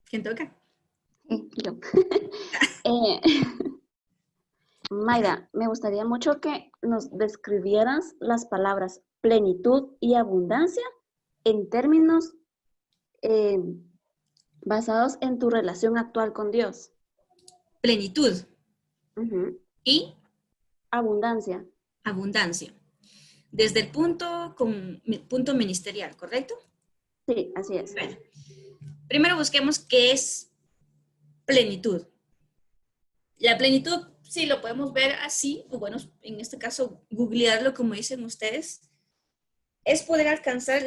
¿Quién toca? Yo. Eh, Mayra, me gustaría mucho que nos describieras las palabras plenitud y abundancia en términos eh, basados en tu relación actual con Dios. Plenitud Ujú. y Abundancia. abundancia. Desde el punto ministerial, ¿correcto? Sí, así es. Bueno, primero busquemos qué es plenitud. La plenitud, sí, lo podemos ver así, o bueno, en este caso, googlearlo como dicen ustedes, es poder alcanzar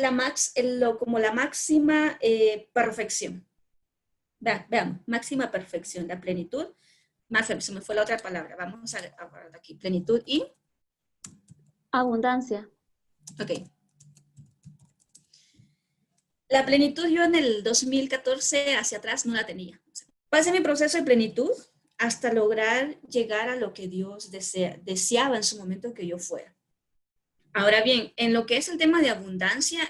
como la máxima perfección. Veamos, máxima perfección, la plenitud, se me fue la otra palabra, vamos a ver aquí, plenitud y, Abundancia. ok. La plenitud yo en el 2014 hacia atrás no la tenía. pasé mi proceso de plenitud hasta lograr llegar a lo que Dios deseaba en su momento que yo fuera. Ahora bien, en lo que es el tema de abundancia,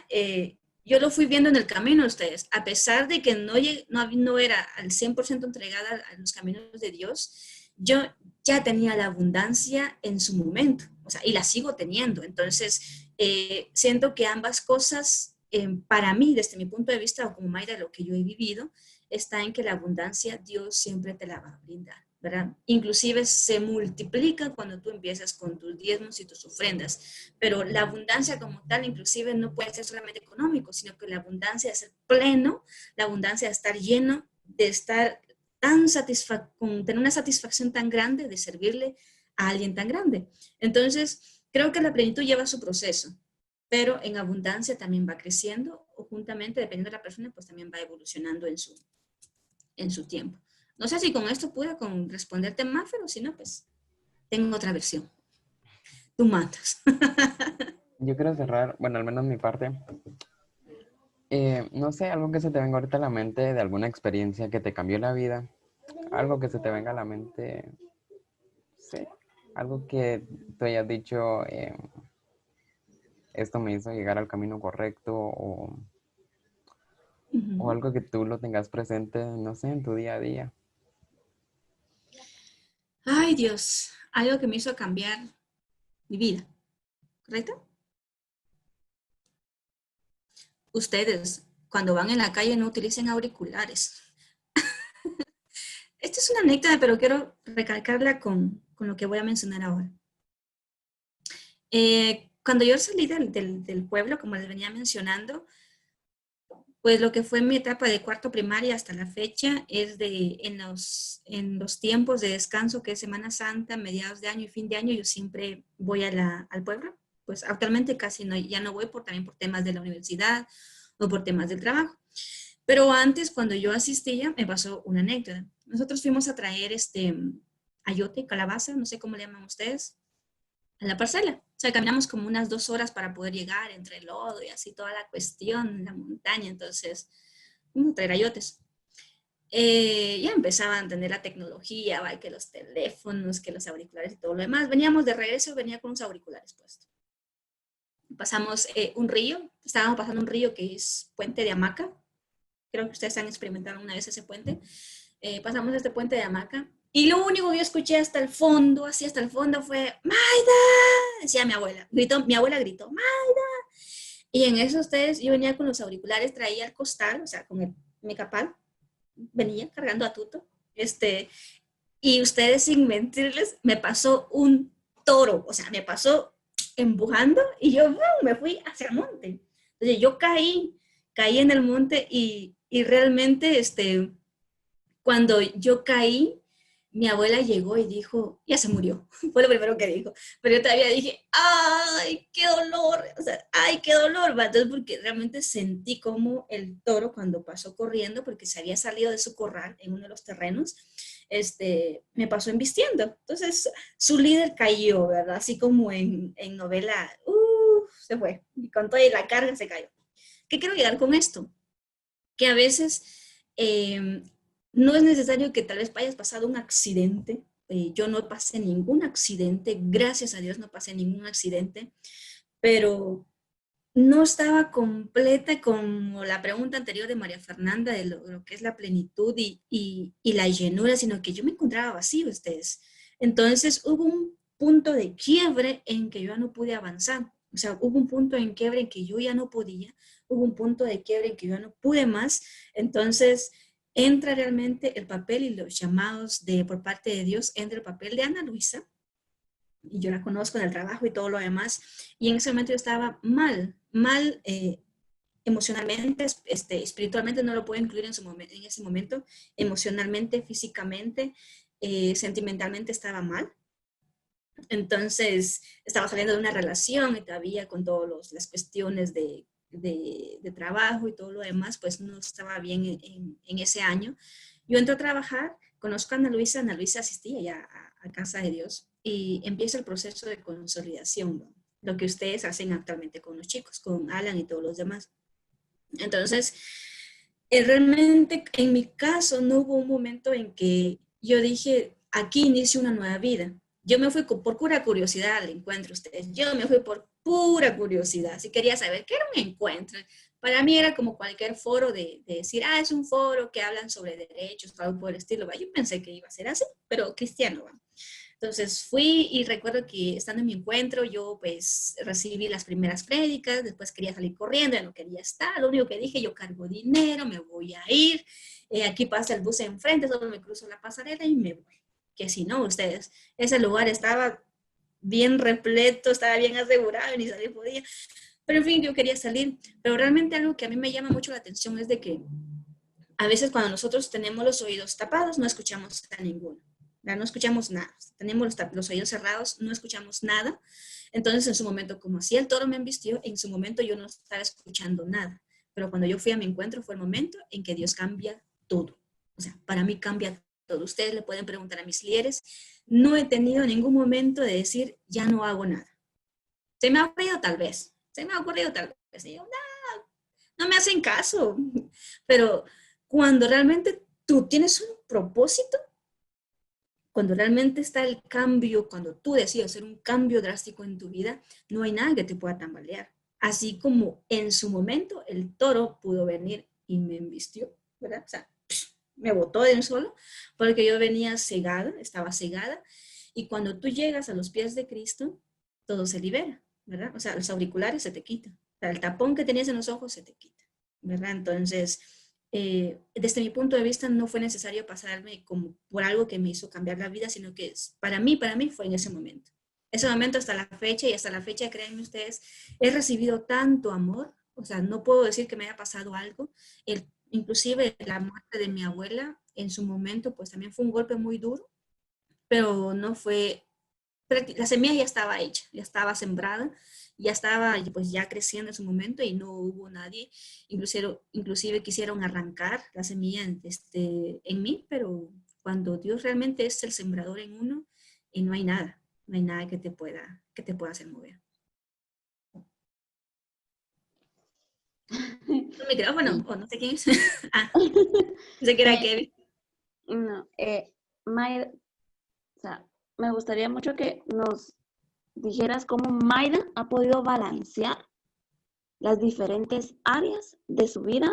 yo lo fui viendo en el camino de ustedes. A pesar de que no era al 100% entregada a los caminos de Dios, yo ya tenía la abundancia en su momento, o sea, y la sigo teniendo. Entonces, siento que ambas cosas, para mí, desde mi punto de vista, o como Mayra, lo que yo he vivido, está en que la abundancia Dios siempre te la va a brindar, ¿verdad? Inclusive se multiplica cuando tú empiezas con tus diezmos y tus ofrendas, pero la abundancia como tal inclusive no puede ser solamente económico, sino que la abundancia de ser pleno, la abundancia de estar lleno, de estar con tener una satisfacción tan grande de servirle a alguien tan grande. Entonces, creo que la plenitud lleva su proceso, pero en abundancia también va creciendo o juntamente, dependiendo de la persona, pues también va evolucionando en su tiempo. No sé si con esto pude responderte más, pero si no, pues tengo otra versión. Tú matas. Yo quiero cerrar, bueno, al menos mi parte. No sé, algo que se te venga ahorita a la mente de alguna experiencia que te cambió la vida. Algo que se te venga a la mente, sí. Algo que tú hayas dicho, esto me hizo llegar al camino correcto o algo que tú lo tengas presente, no sé, en tu día a día. Ay, Dios, algo que me hizo cambiar mi vida, ¿correcto? Ustedes, cuando van en la calle, no utilicen auriculares. Esta es una anécdota, pero quiero recalcarla con lo que voy a mencionar ahora. Cuando yo salí del pueblo, como les venía mencionando, pues lo que fue mi etapa de cuarto primaria hasta la fecha es en los tiempos de descanso, que es Semana Santa, mediados de año y fin de año, yo siempre voy al pueblo. Pues actualmente casi no, ya no voy también por temas de la universidad o por temas del trabajo. Pero antes, cuando yo asistía, me pasó una anécdota. Nosotros fuimos a traer ayote, calabaza, no sé cómo le llaman ustedes, a la parcela. O sea, caminamos como unas 2 horas para poder llegar entre el lodo y así toda la cuestión, la montaña. Entonces, traer ayotes. Ya empezaban a tener la tecnología, ¿va? Que los teléfonos, que los auriculares y todo lo demás. Veníamos de regreso, venía con unos auriculares puestos. Pasamos un río, estábamos pasando un río que es Puente de Hamaca. Creo que ustedes han experimentado una vez ese puente. Pasamos este puente de hamaca y lo único que yo escuché hasta el fondo, así hasta el fondo, fue ¡Maida! Decía mi abuela. Mi abuela gritó ¡Maida! Y en eso yo venía con los auriculares, traía el costal, o sea, con mi capal, venía cargando a Tuto. Y ustedes, sin mentirles, me pasó un toro, o sea, me pasó empujando y yo me fui hacia el monte. Entonces yo caí en el monte y realmente, cuando yo caí, mi abuela llegó y dijo, ya se murió. Fue lo primero que dijo. Pero yo todavía dije, ay, qué dolor. O sea, ay, qué dolor. ¿Va? Entonces, porque realmente sentí como el toro cuando pasó corriendo, porque se había salido de su corral en uno de los terrenos, me pasó embistiendo. Entonces, su líder cayó, ¿verdad? Así como en novela, se fue. Y con toda la carga se cayó. ¿Qué quiero llegar con esto? Que a veces no es necesario que tal vez hayas pasado un accidente. Yo no pasé ningún accidente, gracias a Dios no pasé ningún accidente, pero no estaba completa como la pregunta anterior de María Fernanda de lo que es la plenitud y la llenura, sino que yo me encontraba vacío, ustedes. Entonces hubo un punto de quiebre en que yo ya no pude avanzar. O sea, hubo un punto de quiebre en que yo ya no podía, hubo un punto de quiebre en que yo ya no pude más. Entonces entra realmente el papel y los llamados por parte de Dios, entra el papel de Ana Luisa, y yo la conozco en el trabajo y todo lo demás, y en ese momento yo estaba mal emocionalmente, espiritualmente no lo puedo incluir en ese momento, emocionalmente, físicamente, sentimentalmente estaba mal. Entonces estaba saliendo de una relación y todavía con todas las cuestiones de trabajo y todo lo demás, pues no estaba bien en ese año. Yo entro a trabajar, conozco a Ana Luisa asistía ya a Casa de Dios y empieza el proceso de consolidación, ¿no? Lo que ustedes hacen actualmente con los chicos, con Alan y todos los demás. Entonces, realmente en mi caso no hubo un momento en que yo dije, aquí inicio una nueva vida. Yo me fui por pura curiosidad al encuentro, ustedes. Yo me fui por pura curiosidad. Si quería saber qué era un encuentro. Para mí era como cualquier foro de decir, es un foro que hablan sobre derechos o algo por el estilo. ¿Va? Yo pensé que iba a ser así, pero cristiano. ¿Va? Entonces fui y recuerdo que estando en mi encuentro yo pues recibí las primeras prédicas, después quería salir corriendo, ya no quería estar, lo único que dije, yo cargo dinero, me voy a ir, aquí pasa el bus enfrente, solo me cruzo la pasarela y me voy. Que si no, ustedes, ese lugar estaba bien repleto, estaba bien asegurado, ni salir podía. Pero en fin, yo quería salir, pero realmente algo que a mí me llama mucho la atención es de que a veces cuando nosotros tenemos los oídos tapados no escuchamos a ninguno. No escuchamos nada. Tenemos los oídos cerrados, no escuchamos nada. Entonces, en su momento, como así el toro me embistió, en su momento yo no estaba escuchando nada. Pero cuando yo fui a mi encuentro fue el momento en que Dios cambia todo. O sea, para mí cambia todo. Ustedes le pueden preguntar a mis líderes. No he tenido ningún momento de decir, ya no hago nada. Se me ha ocurrido tal vez. Se me ha ocurrido tal vez. Y yo, no me hacen caso. Pero cuando realmente tú tienes un propósito, cuando realmente está el cambio, cuando tú decides hacer un cambio drástico en tu vida, no hay nada que te pueda tambalear. Así como en su momento el toro pudo venir y me embistió, ¿verdad? O sea, me botó de un solo, porque yo venía cegada, estaba cegada, y cuando tú llegas a los pies de Cristo, todo se libera, ¿verdad? O sea, los auriculares se te quitan, o sea, el tapón que tenías en los ojos se te quita, ¿verdad? Entonces, desde mi punto de vista, no fue necesario pasarme como por algo que me hizo cambiar la vida, sino que para mí fue en ese momento. Ese momento hasta la fecha, y hasta la fecha, créanme ustedes, he recibido tanto amor, o sea, no puedo decir que me haya pasado algo. Inclusive la muerte de mi abuela en su momento, pues también fue un golpe muy duro, pero no fue, la semilla ya estaba hecha, ya estaba sembrada, ya estaba pues ya creciendo en su momento y no hubo nadie, inclusive quisieron arrancar la semilla en mí, pero cuando Dios realmente es el sembrador en uno, no hay nada, no hay nada que te pueda hacer mover. ¿Un micrófono? O no sé quién es. No sé qué era Kevin. No, Mayra, o sea, me gustaría mucho que nos dijeras cómo Mayra ha podido balancear las diferentes áreas de su vida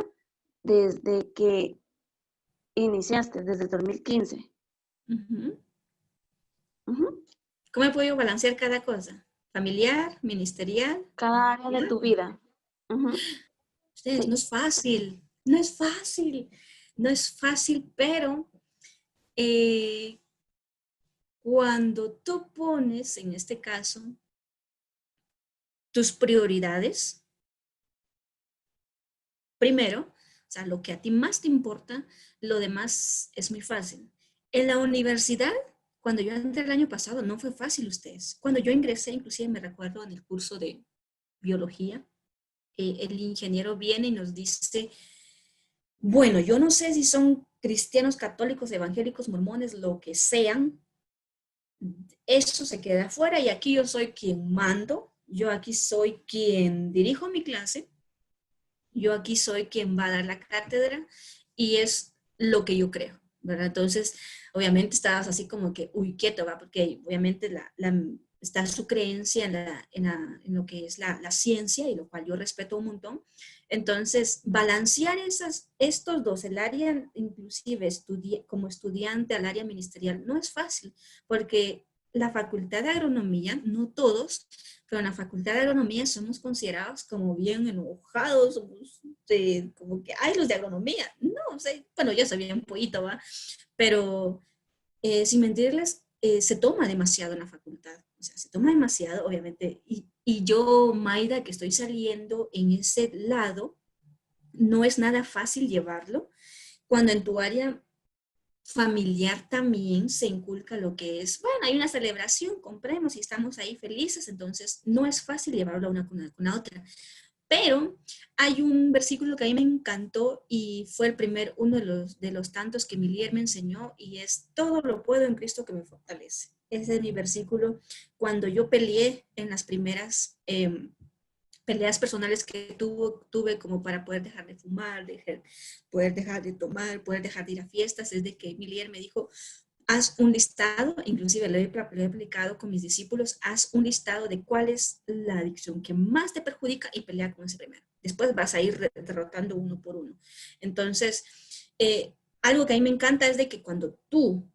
desde que iniciaste, desde el 2015. Uh-huh. Uh-huh. ¿Cómo he podido balancear cada cosa? Familiar, ministerial. Cada área de tu vida. Uh-huh. Ustedes, no Sí. es fácil, no es fácil, no es fácil, pero eh, cuando tú pones, en este caso, tus prioridades, primero, o sea, lo que a ti más te importa, lo demás es muy fácil. En la universidad, cuando yo entré el año pasado, no fue fácil ustedes. Cuando yo ingresé, inclusive me recuerdo en el curso de biología, el ingeniero viene y nos dice, bueno, yo no sé si son cristianos, católicos, evangélicos, mormones, lo que sean, eso se queda afuera y aquí yo soy quien mando, yo aquí soy quien dirijo mi clase, yo aquí soy quien va a dar la cátedra y es lo que yo creo, ¿verdad? Entonces, obviamente estabas así como que, uy, quieto, ¿va? Porque obviamente está su creencia en lo que es la ciencia y lo cual yo respeto un montón. Entonces, balancear estos dos, el área inclusive como estudiante al área ministerial, no es fácil, porque la facultad de agronomía, no todos, pero en la facultad de agronomía somos considerados como bien enojados, somos como que, ay, los de agronomía. No, o sea, bueno, yo soy bien pollito, ¿va? Pero sin mentirles, se toma demasiado en la facultad. O sea, se toma demasiado, obviamente. Y yo, Maida, que estoy saliendo en ese lado, no es nada fácil llevarlo. Cuando en tu área familiar también se inculca lo que es, bueno, hay una celebración, compremos y estamos ahí felices, entonces no es fácil llevarlo una con la otra. Pero hay un versículo que a mí me encantó y fue uno de los tantos que mi líder me enseñó y es, todo lo puedo en Cristo que me fortalece. Ese es mi versículo cuando yo peleé en las primeras peleas personales que tuve como para poder dejar de fumar, poder dejar de tomar, poder dejar de ir a fiestas, es de que mi líder me dijo, haz un listado, inclusive lo he aplicado con mis discípulos, haz un listado de cuál es la adicción que más te perjudica y pelea con ese primero. Después vas a ir derrotando uno por uno. Entonces, algo que a mí me encanta es de que cuando tú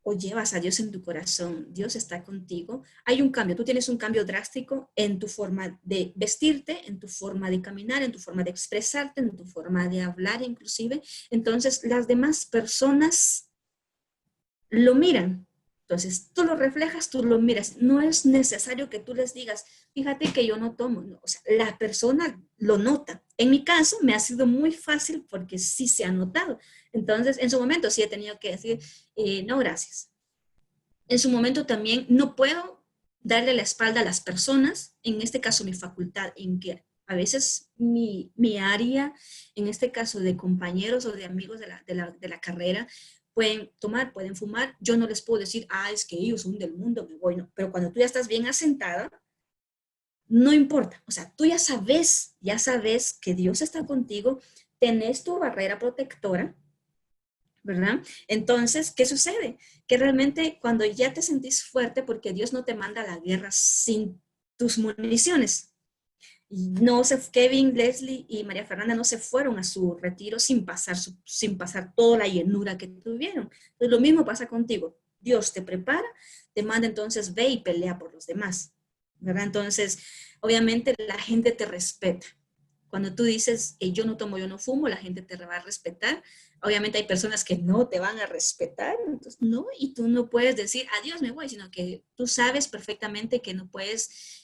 o llevas a Dios en tu corazón, Dios está contigo, hay un cambio, tú tienes un cambio drástico en tu forma de vestirte, en tu forma de caminar, en tu forma de expresarte, en tu forma de hablar inclusive. Entonces, las demás personas lo miran. Entonces, tú lo reflejas, tú lo miras. No es necesario que tú les digas, fíjate que yo no tomo. No, o sea, la persona lo nota. En mi caso, me ha sido muy fácil porque sí se ha notado. Entonces, en su momento sí he tenido que decir, no, gracias. En su momento también no puedo darle la espalda a las personas, en este caso mi facultad, en que a veces mi área, en este caso de compañeros o de amigos de la carrera, pueden tomar, pueden fumar. Yo no les puedo decir, es que ellos son del mundo, me voy. No. Pero cuando tú ya estás bien asentada, no importa. O sea, tú ya sabes que Dios está contigo, tenés tu barrera protectora, ¿verdad? Entonces, ¿qué sucede? Que realmente cuando ya te sentís fuerte, porque Dios no te manda a la guerra sin tus municiones. No se, Kevin, Leslie y María Fernanda no se fueron a su retiro sin pasar toda la llenura que tuvieron. Entonces, lo mismo pasa contigo. Dios te prepara, te manda, entonces ve y pelea por los demás, ¿verdad? Entonces, obviamente la gente te respeta. Cuando tú dices, yo no tomo, yo no fumo, la gente te va a respetar. Obviamente hay personas que no te van a respetar, entonces no, y tú no puedes decir, adiós, me voy, sino que tú sabes perfectamente que no puedes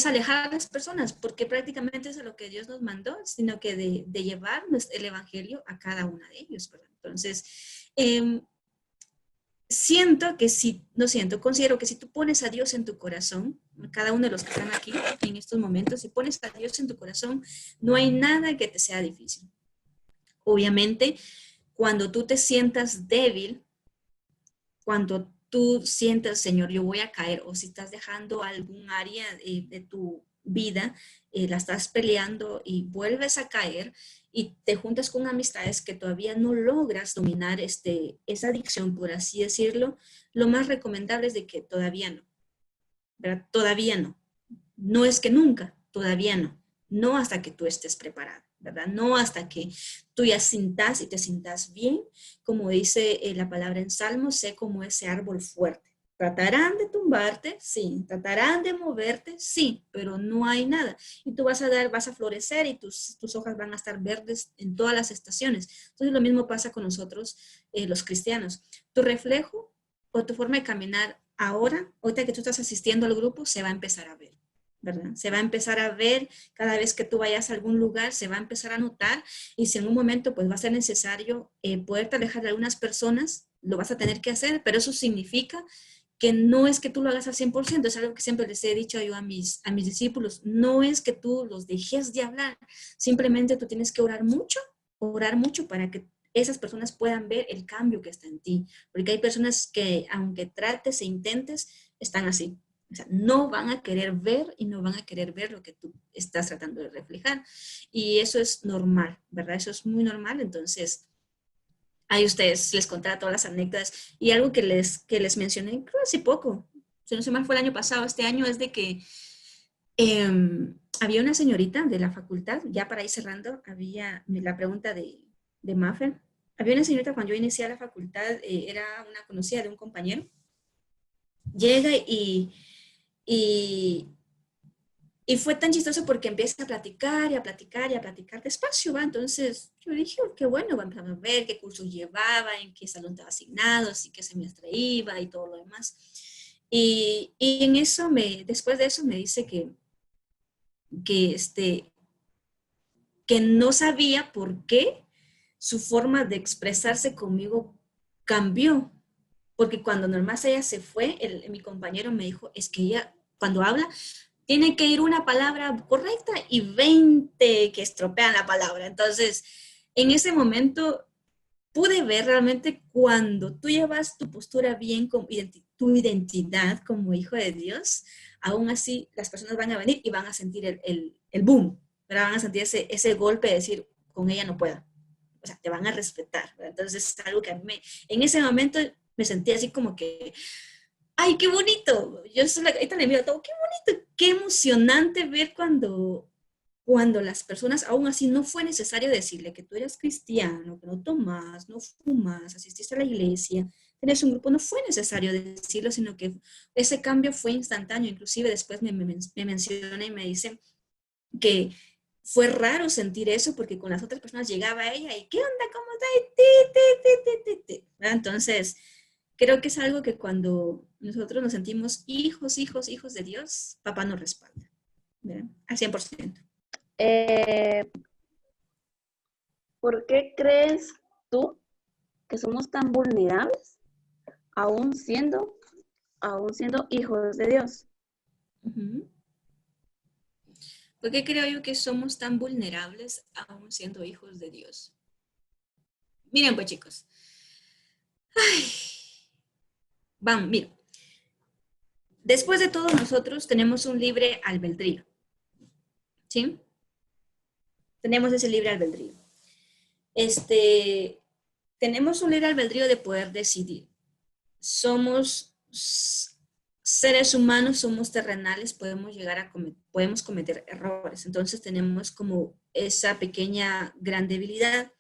alejar a las personas, porque prácticamente es lo que Dios nos mandó, sino que de llevar el evangelio a cada una de ellos, ¿verdad? Entonces, considero que si tú pones a Dios en tu corazón, cada uno de los que están aquí en estos momentos, si pones a Dios en tu corazón, no hay nada que te sea difícil. Obviamente, cuando tú te sientas débil, cuando tú sientas, Señor, yo voy a caer, o si estás dejando algún área de tu vida, la estás peleando y vuelves a caer y te juntas con amistades que todavía no logras dominar esa adicción, por así decirlo, lo más recomendable es de que todavía no, ¿verdad? Todavía no. No es que nunca, todavía no. No hasta que tú estés preparado, ¿verdad? No hasta que tú ya sintas y te sintas bien. Como dice la palabra en Salmos, sé como ese árbol fuerte. Tratarán de tumbarte, sí. Tratarán de moverte, sí, pero no hay nada. Y tú vas a florecer y tus hojas van a estar verdes en todas las estaciones. Entonces lo mismo pasa con nosotros, los cristianos. Tu reflejo o tu forma de caminar ahorita que tú estás asistiendo al grupo, se va a empezar a ver. ¿Verdad? Se va a empezar a ver cada vez que tú vayas a algún lugar, se va a empezar a notar y si en un momento pues va a ser necesario poderte alejar de algunas personas, lo vas a tener que hacer, pero eso significa que no es que tú lo hagas al 100%, es algo que siempre les he dicho yo a mis discípulos, no es que tú los dejes de hablar, simplemente tú tienes que orar mucho para que esas personas puedan ver el cambio que está en ti, porque hay personas que aunque trates e intentes, están así. O sea, no van a querer ver y no van a querer ver lo que tú estás tratando de reflejar. Y eso es normal, ¿verdad? Eso es muy normal. Entonces, ahí ustedes les contaré todas las anécdotas. Y algo que les mencioné, creo hace poco, si no se me fue el año pasado, este año, es de que había una señorita de la facultad, ya para ir cerrando, había la pregunta de Maffer. Había una señorita cuando yo inicié la facultad, era una conocida de un compañero. Llega y, y fue tan chistoso porque empieza a platicar y a platicar y a platicar despacio, ¿va? Entonces yo dije, oh, qué bueno, vamos a ver qué cursos llevaba, en qué salón estaba asignado, así qué semestre iba y todo lo demás. Y en eso, después de eso me dice que, que no sabía por qué su forma de expresarse conmigo cambió. Porque cuando nomás ella se fue, mi compañero me dijo, es que ella cuando habla tiene que ir una palabra correcta y 20 que estropean la palabra. Entonces, en ese momento pude ver realmente cuando tú llevas tu postura bien, tu identidad como hijo de Dios, aún así las personas van a venir y van a sentir el boom, ¿verdad? Van a sentir ese golpe de decir, con ella no puedo. O sea, te van a respetar, ¿verdad? Entonces es algo que a mí en ese momento me sentí así como que, ¡ay, qué bonito! Yo soy ahorita le miro todo, ¡qué bonito! ¡Qué emocionante ver cuando las personas, aún así, no fue necesario decirle que tú eras cristiano, que no tomas, no fumas, asististe a la iglesia, tenés un grupo, no fue necesario decirlo, sino que ese cambio fue instantáneo. Inclusive después me menciona y me dice que fue raro sentir eso porque con las otras personas llegaba ella y ¿qué onda? ¿Cómo está? Y entonces, creo que es algo que cuando nosotros nos sentimos hijos de Dios, papá nos respalda, ¿verdad? Al 100%. Eh, ¿Por qué crees tú que somos tan vulnerables aún siendo, hijos de Dios? Uh-huh. ¿Por qué creo yo que somos tan vulnerables aún siendo hijos de Dios? Miren pues chicos. Ay. Vamos, miren. Después de todo nosotros tenemos un libre albedrío. ¿Sí? Tenemos ese libre albedrío. Tenemos un libre albedrío de poder decidir. Somos seres humanos, somos terrenales, podemos cometer errores. Entonces tenemos como esa pequeña gran debilidad.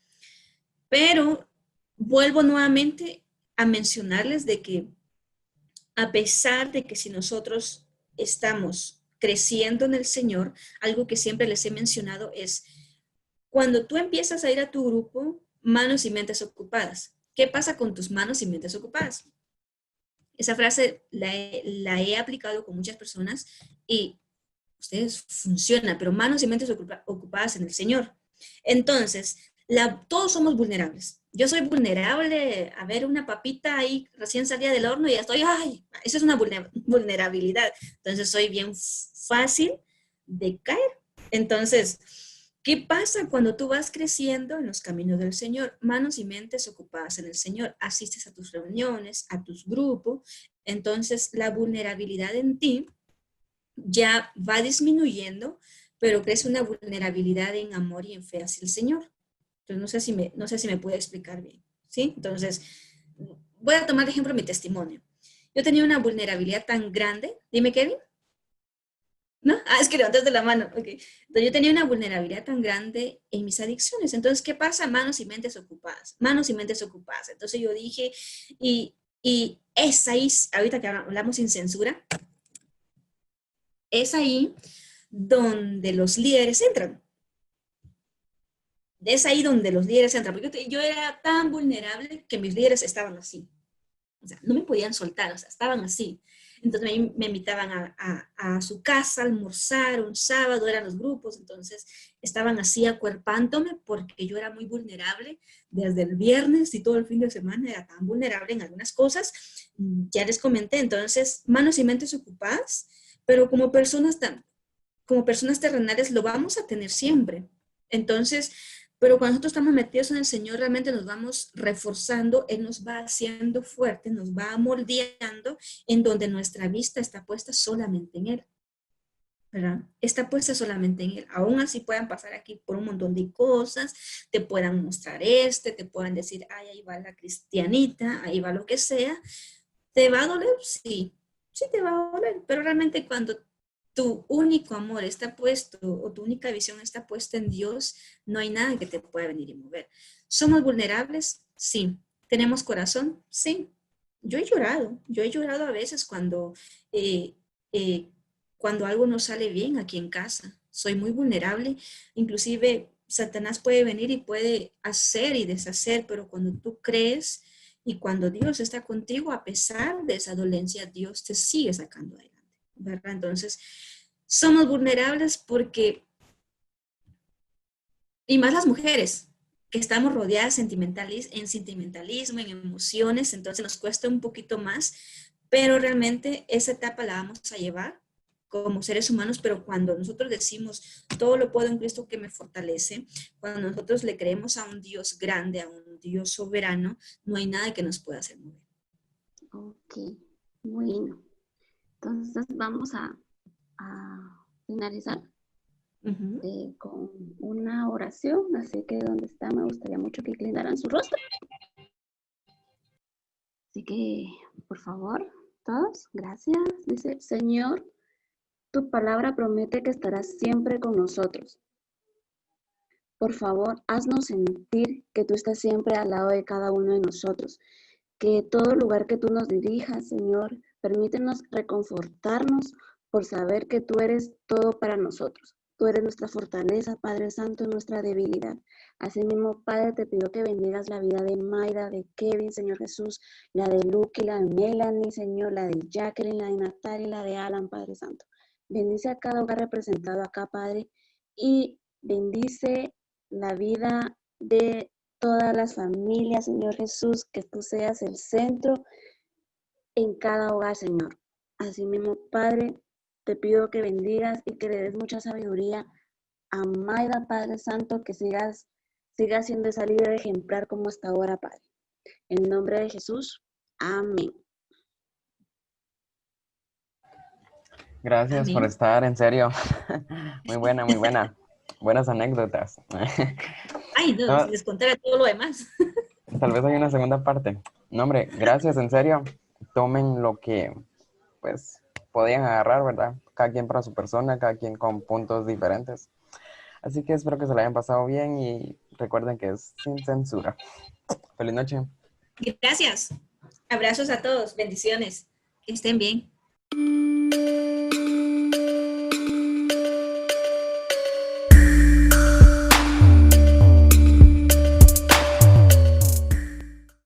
Pero vuelvo nuevamente a mencionarles de que a pesar de que si nosotros estamos creciendo en el Señor, algo que siempre les he mencionado es cuando tú empiezas a ir a tu grupo, manos y mentes ocupadas. ¿Qué pasa con tus manos y mentes ocupadas? Esa frase la he aplicado con muchas personas y ustedes funcionan, pero manos y mentes ocupadas en el Señor. Entonces, todos somos vulnerables. Yo soy vulnerable a ver una papita ahí recién salida del horno y ya estoy, ay, eso es una vulnerabilidad. Entonces, soy bien fácil de caer. Entonces, ¿qué pasa cuando tú vas creciendo en los caminos del Señor? Manos y mentes ocupadas en el Señor. Asistes a tus reuniones, a tus grupos. Entonces, la vulnerabilidad en ti ya va disminuyendo, pero crece una vulnerabilidad en amor y en fe hacia el Señor. Entonces, no sé si me puedo explicar bien, ¿sí? Entonces, voy a tomar de ejemplo mi testimonio. Yo tenía una vulnerabilidad tan grande, dime, Kevin, ¿no? Ah, es que levantaste la mano, ok. Entonces, yo tenía una vulnerabilidad tan grande en mis adicciones. Entonces, ¿qué pasa? Manos y mentes ocupadas, manos y mentes ocupadas. Entonces, yo dije, y es ahí, ahorita que hablamos sin censura, es ahí donde los líderes entran. Es ahí donde los líderes entran, porque yo era tan vulnerable que mis líderes estaban así. O sea, no me podían soltar, o sea, estaban así. Entonces me invitaban a su casa a almorzar un sábado, eran los grupos, entonces estaban así acuerpándome porque yo era muy vulnerable desde el viernes y todo el fin de semana era tan vulnerable en algunas cosas. Ya les comenté, entonces, manos y mentes ocupadas, pero como personas terrenales lo vamos a tener siempre. Entonces, pero cuando nosotros estamos metidos en el Señor, realmente nos vamos reforzando, Él nos va haciendo fuertes, nos va moldeando, en donde nuestra vista está puesta solamente en Él, ¿verdad? Está puesta solamente en Él. Aún así puedan pasar aquí por un montón de cosas, te puedan mostrar te puedan decir, ay, ahí va la cristianita, ahí va lo que sea. ¿Te va a doler? Sí, sí te va a doler, pero realmente cuando tu único amor está puesto o tu única visión está puesta en Dios, no hay nada que te pueda venir y mover. ¿Somos vulnerables? Sí. ¿Tenemos corazón? Sí. Yo he llorado a veces eh, eh, cuando algo no sale bien aquí en casa. Soy muy vulnerable, inclusive Satanás puede venir y puede hacer y deshacer, pero cuando tú crees y cuando Dios está contigo, a pesar de esa dolencia, Dios te sigue sacando adelante, ¿verdad? Entonces, somos vulnerables porque, y más las mujeres, que estamos rodeadas en sentimentalismo, en emociones, entonces nos cuesta un poquito más, pero realmente esa etapa la vamos a llevar como seres humanos, pero cuando nosotros decimos, todo lo puedo en Cristo que me fortalece, cuando nosotros le creemos a un Dios grande, a un Dios soberano, no hay nada que nos pueda hacer mover. Ok, bueno. Entonces vamos a a finalizar Ujú. con una oración, así que donde está me gustaría mucho que inclinaran su rostro. Así que, por favor, todos, gracias. Dice, Señor, tu palabra promete que estarás siempre con nosotros. Por favor, haznos sentir que tú estás siempre al lado de cada uno de nosotros, que todo lugar que tú nos dirijas, Señor, permítenos reconfortarnos por saber que tú eres todo para nosotros. Tú eres nuestra fortaleza, Padre Santo, nuestra debilidad. Asimismo, Padre, te pido que bendigas la vida de Mayra, de Kevin, Señor Jesús, la de Luke, la de Melanie, Señor, la de Jacqueline, la de Natalia y la de Alan, Padre Santo. Bendice a cada hogar representado acá, Padre, y bendice la vida de todas las familias, Señor Jesús, que tú seas el centro en cada hogar, Señor. Asimismo, Padre, te pido que bendigas y que le des mucha sabiduría a Maida, Padre Santo, que siga siendo esa líder ejemplar como hasta ahora, Padre. En nombre de Jesús, amén. Gracias por Amén. estar, en serio. Muy buena, muy buena. Buenas anécdotas. Ay, no, si No, les contara todo lo demás. tal vez hay una segunda parte. No, hombre, gracias, en serio. Tomen lo que, pues, podían agarrar, ¿verdad? Cada quien para su persona, cada quien con puntos diferentes. Así que espero que se la hayan pasado bien y recuerden que es sin censura. Feliz noche. Gracias. Abrazos a todos. Bendiciones. Que estén bien.